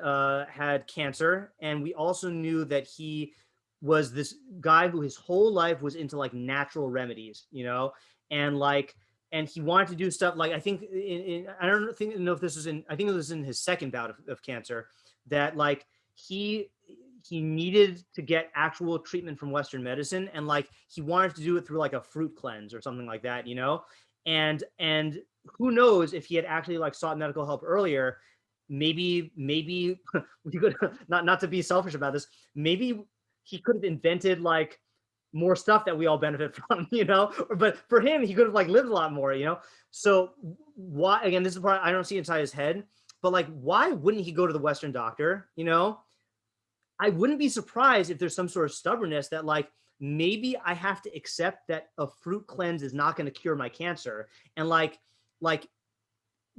cancer, and we also knew that he was this guy who his whole life was into like natural remedies, you know, and he wanted to do stuff like I think I don't know if this was in, I think it was in his second bout of cancer, that like he needed to get actual treatment from Western medicine, and like he wanted to do it through like a fruit cleanse or something like that, you know. And who knows if he had actually like sought medical help earlier, maybe we could not to be selfish about this, maybe he could have invented like more stuff that we all benefit from, you know. But for him, he could have like lived a lot more, you know. So why, again, this is the part I don't see inside his head, but like why wouldn't he go to the Western doctor, you know? I wouldn't be surprised if there's some sort of stubbornness that like maybe I have to accept that a fruit cleanse is not going to cure my cancer, and like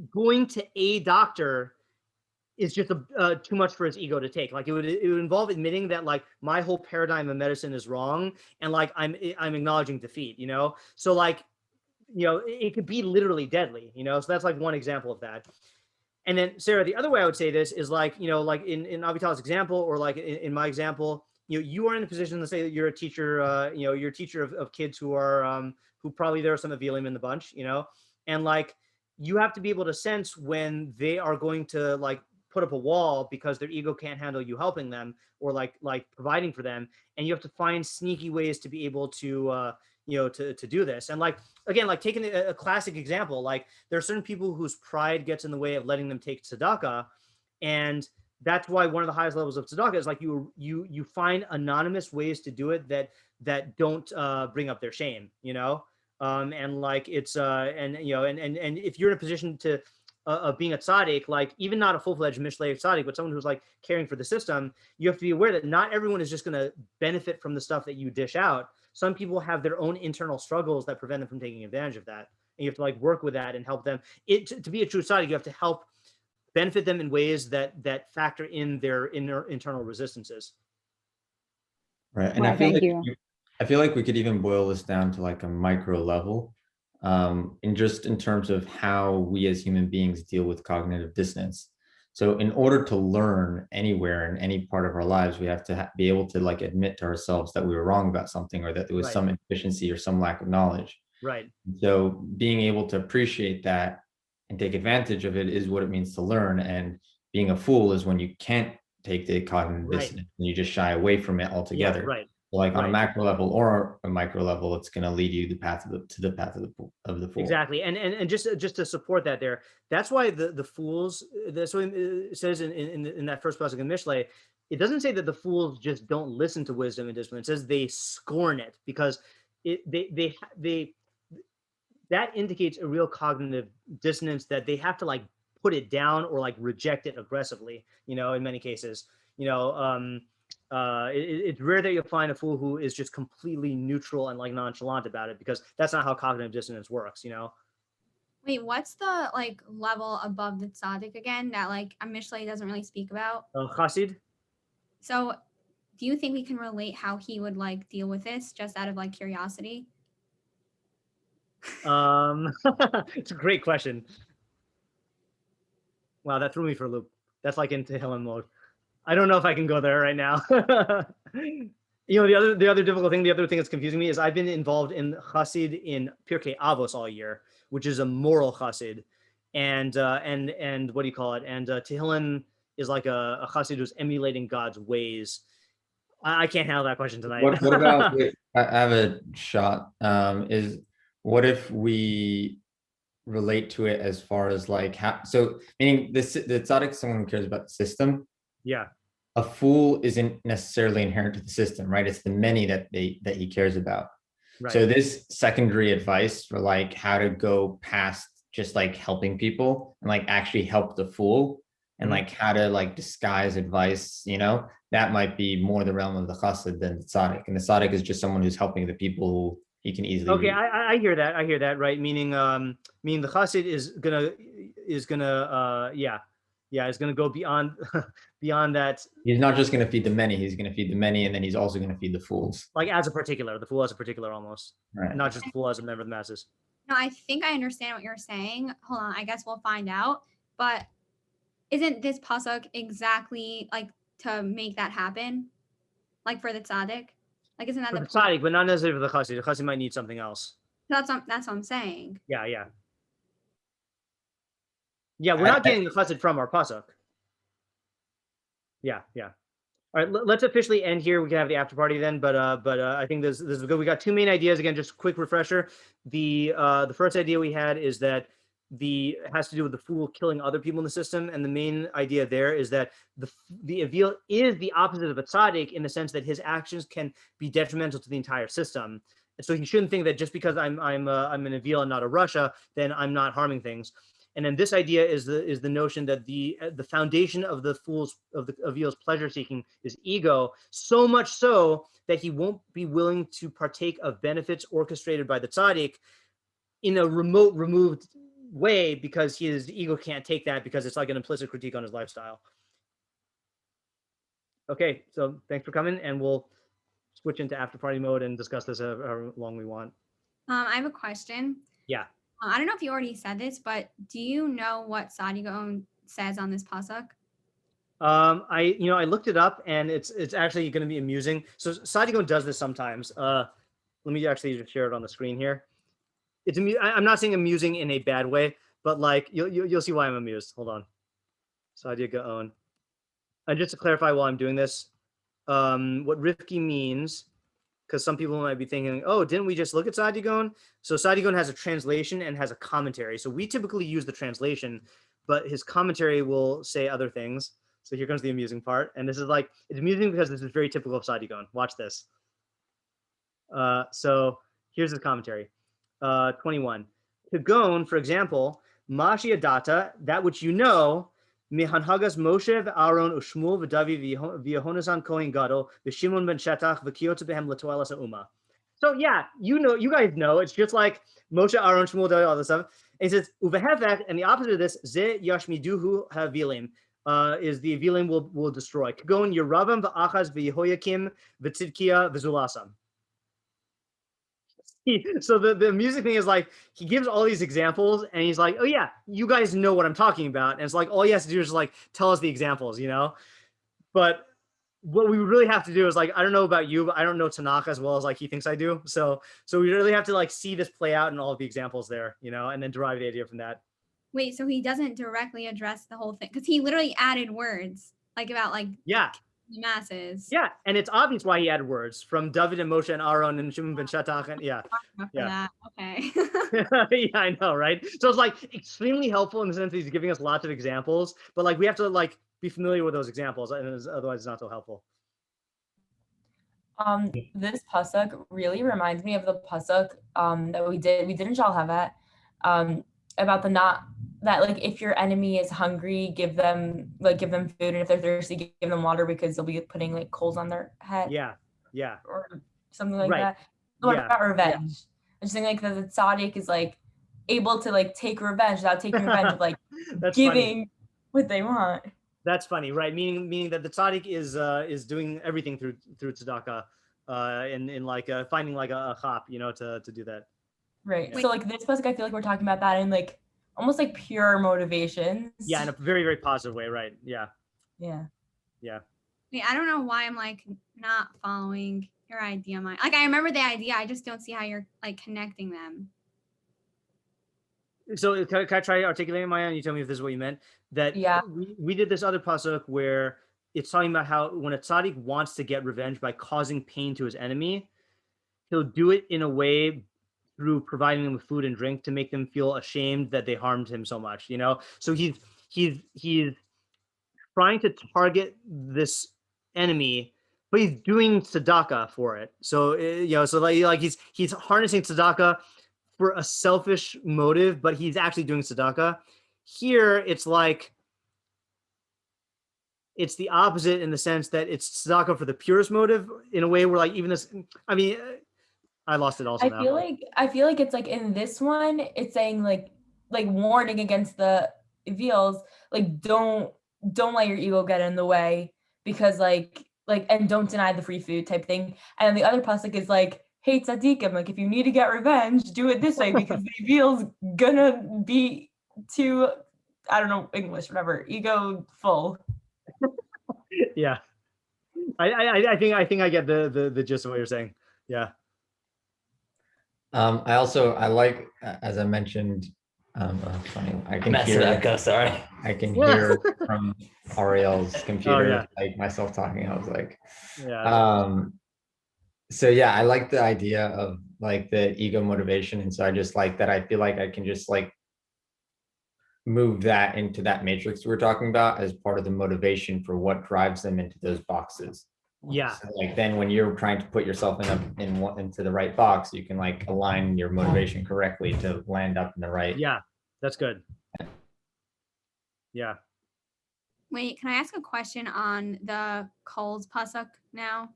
going to a doctor is just too much for his ego to take. Like it would involve admitting that like my whole paradigm of medicine is wrong, and like I'm acknowledging defeat, you know. So like, you know, it could be literally deadly, you know. So that's like one example of that. And then Sarah, the other way I would say this is like, you know, like in Avital's example, or like in my example, you know, you are in a position to say that you're a teacher, you know, you're a teacher of kids who are, who probably there are some Avelim in the bunch, you know, and like, you have to be able to sense when they are going to like put up a wall because their ego can't handle you helping them, or like providing for them. And you have to find sneaky ways to be able to, you know, to do this. And like, again, like taking a classic example, like there are certain people whose pride gets in the way of letting them take tzedakah. And that's why one of the highest levels of tzedakah is like you find anonymous ways to do it that don't bring up their shame, you know. And like it's and you know, and if you're in a position to of being a tzaddik, like even not a full-fledged Mishleic tzaddik, but someone who's like caring for the system, you have to be aware that not everyone is just going to benefit from the stuff that you dish out. Some people have their own internal struggles that prevent them from taking advantage of that. And you have to like work with that and help them. To be a true tzaddik, you have to help benefit them in ways that factor in their internal resistances. Right. And I feel like we could even boil this down to like a micro level. In terms of how we as human beings deal with cognitive dissonance. So in order to learn anywhere in any part of our lives, we have to be able to like admit to ourselves that we were wrong about something, or that there was some inefficiency or some lack of knowledge. Right. So being able to appreciate that and take advantage of it is what it means to learn. And being a fool is when you can't take the cognitive dissonance and you just shy away from it altogether. Yeah, right. Like on a macro level or a micro level, it's going to lead you to the path of the fool. Exactly, and just to support that, that's why the fools. That's what it says in that first pasuk in Mishlei. It doesn't say that the fools just don't listen to wisdom and discipline. It says they scorn it, because they that indicates a real cognitive dissonance, that they have to like put it down or like reject it aggressively. You know, in many cases, you know. It's rare that you'll find a fool who is just completely neutral and like nonchalant about it, because that's not how cognitive dissonance works, you know. Wait, what's the like level above the tzaddik again that like a Mishlei doesn't really speak about? Chassid. So do you think we can relate how he would like deal with this, just out of like curiosity? It's a great question. Wow, that threw me for a loop. That's like in Tehillim mode. I don't know if I can go there right now. You know, the other difficult thing, the other thing that's confusing me is I've been involved in Chassid in Pirkei Avos all year, which is a moral Chassid. and what do you call it? And Tehillim is like a chassid who's emulating God's ways. I can't handle that question tonight. What about, I have a shot. Is what if we relate to it as far as like how, so meaning the tzaddik is someone who cares about the system. Yeah. A fool isn't necessarily inherent to the system, right? It's the many that he cares about. Right. So this secondary advice for like how to go past just like helping people and like actually help the fool and like how to like disguise advice, you know, that might be more the realm of the chassid than the tzaddik. And the tzaddik is just someone who's helping the people who he can easily okay, read. I hear that, right? Meaning the chassid is gonna is gonna go beyond beyond that. He's not just gonna feed the many, he's gonna feed the many, and then he's also gonna feed the fools. Like as a particular, the fool as a particular almost. Right. Not just the fool as a member of the masses. No, I think I understand what you're saying. Hold on, I guess we'll find out. But isn't this pasuk exactly like to make that happen? Like for the tzaddik? Like isn't that for the tzaddik, but not necessarily for the chassid. The chassid might need something else. That's what I'm saying. Yeah. Yeah, we're not getting the chassid from our pasuk. Yeah. All right, let's officially end here. We can have the after party then, but I think this is good. We got two main ideas. Again, just a quick refresher. The first idea we had is that it has to do with the fool killing other people in the system, and the main idea there is that the Eveel is the opposite of a tzaddik in the sense that his actions can be detrimental to the entire system. And so you shouldn't think that just because I'm an Eveel and not a Russia, then I'm not harming things. And then this idea is the notion that the foundation of the Eveel's pleasure seeking is ego, so much so that he won't be willing to partake of benefits orchestrated by the tzaddik in a removed way because his ego can't take that because it's like an implicit critique on his lifestyle. Okay, so thanks for coming, and we'll switch into after party mode and discuss this however long we want. I have a question. Yeah. I don't know if you already said this, but do you know what Saadia Gaon says on this pasuk? I looked it up, and it's actually going to be amusing. So Saadia Gaon does this sometimes. Let me actually just share it on the screen here. I'm not saying amusing in a bad way, but like you'll see why I'm amused. Hold on. Saadia Gaon. And just to clarify while I'm doing this, what Rifki means, because some people might be thinking, oh, didn't we just look at Saadia Gaon? So Saadia Gaon has a translation and has a commentary. So we typically use the translation, but his commentary will say other things. So here comes the amusing part. And this is like, it's amusing because this is very typical of Saadia Gaon. Watch this. So here's his commentary. 21. To Gaon, for example, Mashi Adata, that which you know, Mihanhagas Moshe, Aaron, Ushmul, V'Davi, V'Yehonasan Kohen Gadol, V'Shimon ben Shetach, V'Kiyot Behem L'Toel Ha'uma. So yeah, you guys know, it's just like Moshe, Aaron, Shmuel, Davi, all this stuff. And it says, Uvehevek, and the opposite of this, Ze Yashmiduhu Havilim, is the Eveelim will destroy. Gaon Yeravam, V'Achaz, V'Yehoyakim, V'Tzidkiah, V'Zulasam. So the music thing is like, he gives all these examples and he's like, oh yeah, you guys know what I'm talking about. And it's like, all he has to do is like, tell us the examples, you know? But what we really have to do is like, I don't know about you, but I don't know Tanakh as well as like he thinks I do. So we really have to like see this play out in all of the examples there, you know, and then derive the idea from that. Wait, so he doesn't directly address the whole thing because he literally added words like about like the masses. Yeah, and it's obvious why he added words from David and Moshe and Aaron and Shimon ben Shetach and Okay. Yeah, I know, right? So it's like extremely helpful in the sense that he's giving us lots of examples, but like we have to like be familiar with those examples, and otherwise it's not so helpful. This pasuk really reminds me of the pasuk that we did in Shalhavet about that like if your enemy is hungry, give them food, and if they're thirsty, give them water because they'll be putting like coals on their head. Yeah. Or something like that. What about revenge? I'm just thinking like the tzaddik is like able to like take revenge without taking revenge of like giving what they want. That's funny, right? Meaning that the tzaddik is doing everything through tzedakah, in like finding like a chap, you know, to do that. Right. So like this pasuk, I feel like we're talking about that in like almost like pure motivations. Yeah, in a very, very positive way, right? Yeah. Wait, I don't know why I'm like not following your idea. Like I remember the idea, I just don't see how you're like connecting them. So can I try articulating my own? You tell me if this is what you meant. That we did this other pasuk where it's talking about how when a tzaddik wants to get revenge by causing pain to his enemy, he'll do it in a way through providing them with food and drink to make them feel ashamed that they harmed him so much, you know? So he's trying to target this enemy, but he's doing tzedakah for it. So, so like he's harnessing tzedakah for a selfish motive, but he's actually doing tzedakah. Here, it's like, it's the opposite in the sense that it's tzedakah for the purest motive in a way where like even this, I mean, I lost it also. I feel like it's like in this one, it's saying like warning against the Eveels, like don't let your ego get in the way because like and don't deny the free food type thing. And the other pasuk is like, hey tzaddikim, like if you need to get revenge, do it this way because the Eveel's gonna be too, I don't know English, whatever, ego full. Yeah, I think I get the gist of what you're saying. Yeah. I like, as I mentioned, funny, I can hear. I can hear from Ariel's computer, like myself talking. I was like, so yeah, I like the idea of like the ego motivation, and so I just like that. I feel like I can just like move that into that matrix we're talking about as part of the motivation for what drives them into those boxes. Yeah. So like then when you're trying to put yourself into the right box, you can like align your motivation correctly to land up in the right. Yeah, that's good. Yeah. Wait, can I ask a question on the coals pasuk now?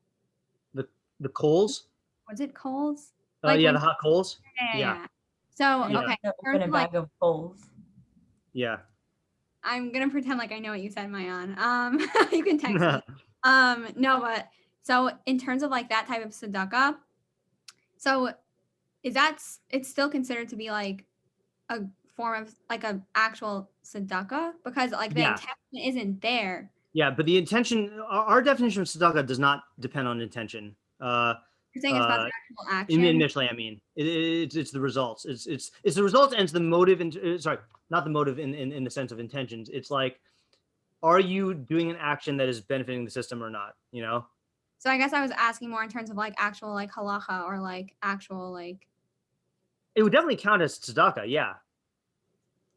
The coals? Was it coals? Yeah, the hot coals. Yeah. So okay. Open a bag of coals. Yeah. I'm gonna pretend like I know what you said, Mayan. You can text me. No, but so in terms of like that type of tzedakah, so it's still considered to be like a form of like a actual tzedakah because like the intention isn't there. Yeah, but the intention, our definition of tzedakah does not depend on intention. You're saying it's about the actual action. In Mishlei, I mean, it's the results. It's the results and it's the motive. Sorry, not the motive in the sense of intentions. It's like, are you doing an action that is benefiting the system or not? You know. So I guess I was asking more in terms of like actual like halacha or like actual like. It would definitely count as tzedakah. Yeah.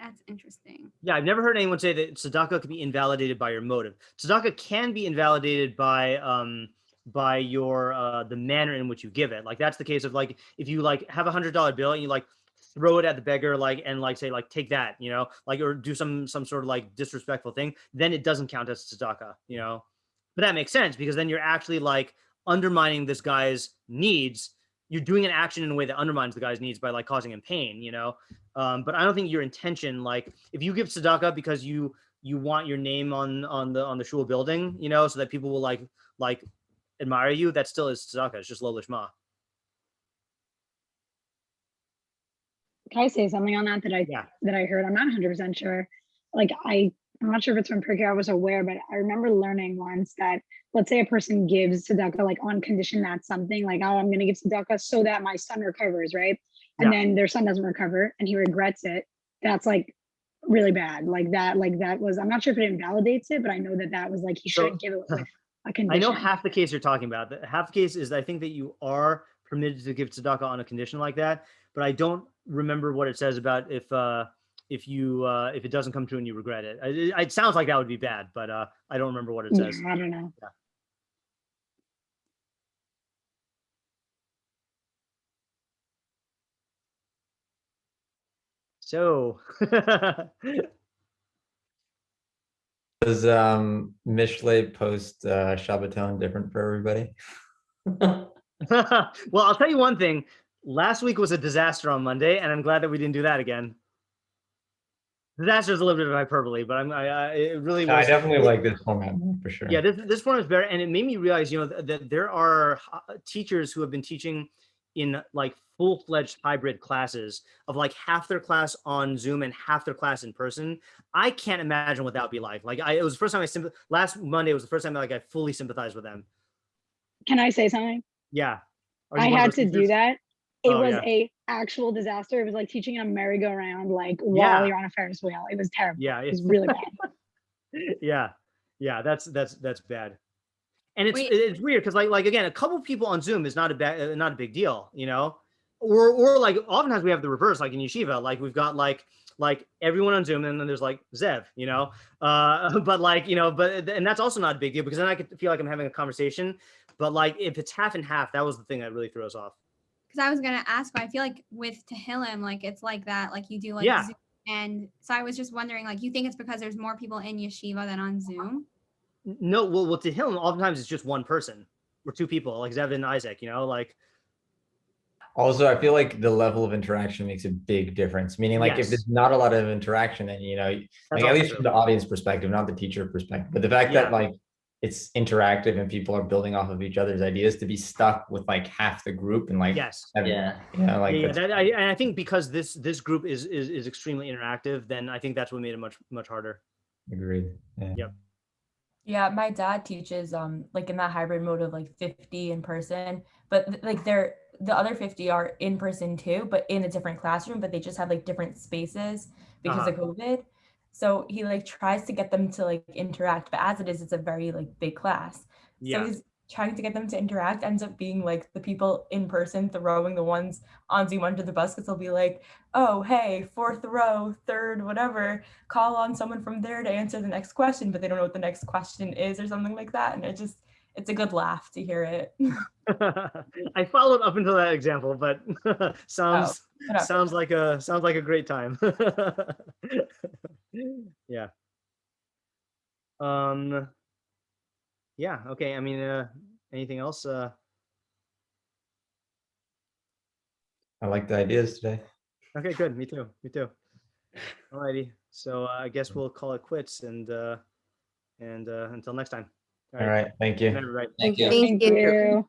That's interesting. Yeah, I've never heard anyone say that tzedakah can be invalidated by your motive. Tzedakah can be invalidated by your the manner in which you give it. Like that's the case of like if you like have $100 bill and you like throw it at the beggar like and like say like take that, you know, like or do some sort of like disrespectful thing, then it doesn't count as tzedakah, you know. But that makes sense because then you're actually like undermining this guy's needs. You're doing an action in a way that undermines the guy's needs by like causing him pain, you know. But I don't think your intention, like if you give tzedakah because you want your name on the shul building, you know, so that people will like admire you, that still is tzedakah. It's just lo lishma. Can I say something on that I heard? I'm not 100% sure. Like I'm not sure if it's from Pirkei I was aware, but I remember learning once that let's say a person gives tzedakah like on condition that something like, oh, I'm going to give tzedakah so that my son recovers, right? And then their son doesn't recover and he regrets it. That's like really bad. Like that was, I'm not sure if it invalidates it, but I know that was like, he shouldn't give it with a condition. I know half the case you're talking about. Half the case is I think that you are permitted to give tzedakah on a condition like that, but I don't remember what it says about if it doesn't come true and you regret it. It sounds like that would be bad, but I don't remember what it says. I don't know. Yeah. So does Mishlei post Shabbaton different for everybody? Well, I'll tell you one thing. Last week was a disaster on Monday, and I'm glad that we didn't do that again. Disaster is a little bit of hyperbole, but it really was. I definitely like this format for sure. Yeah, this format is better, and it made me realize, you know, that there are teachers who have been teaching in like full-fledged hybrid classes of like half their class on Zoom and half their class in person. I can't imagine what that would be like. Like it was the first time last Monday was the first time like I fully sympathized with them. Can I say something? Yeah. I had to do that. It was a actual disaster. It was like teaching a merry-go-round like while you're on a Ferris wheel. It was terrible. Yeah, it was really bad. yeah, that's bad. And it's weird because like again, a couple people on Zoom is not a big deal, you know, or like oftentimes we have the reverse, like in yeshiva, like we've got like everyone on Zoom, and then there's like Zev, you know, but like, you know, and that's also not a big deal because then I could feel like I'm having a conversation. But like if it's half and half, that was the thing that really threw us off. Because I was gonna ask, but I feel like with Tehillim, like it's like that, like you do like Zoom, and so I was just wondering, like, you think it's because there's more people in yeshiva than on Zoom? No, well, Tehillim oftentimes it's just one person or two people, like Zev and Isaac, you know, like. Also, I feel like the level of interaction makes a big difference. Meaning, like, if there's not a lot of interaction, then, you know, like at least from the audience perspective, not the teacher perspective, but the fact that like it's interactive and people are building off of each other's ideas, to be stuck with like half the group and like I think because this group is extremely interactive, then I think that's what made it much harder. Agreed. Yeah. Yep. Yeah, my dad teaches like in that hybrid mode of like 50 in person, but like the other 50 are in person too, but in a different classroom, but they just have like different spaces because of COVID. So he like tries to get them to like interact, but as it is, it's a very like big class. So he's trying to get them to interact, ends up being like the people in person throwing the ones on Zoom under the bus, because they'll be like, oh, hey, fourth row, third, whatever, call on someone from there to answer the next question, but they don't know what the next question is or something like that. And it's a good laugh to hear it. I followed up until that example, but sounds like a great time. Yeah. Yeah. Okay. I mean, anything else? I like the ideas today. Okay, good. Me too. Alrighty. So I guess we'll call it quits, and until next time. All right. Thank you. Good night, everybody. Thank you.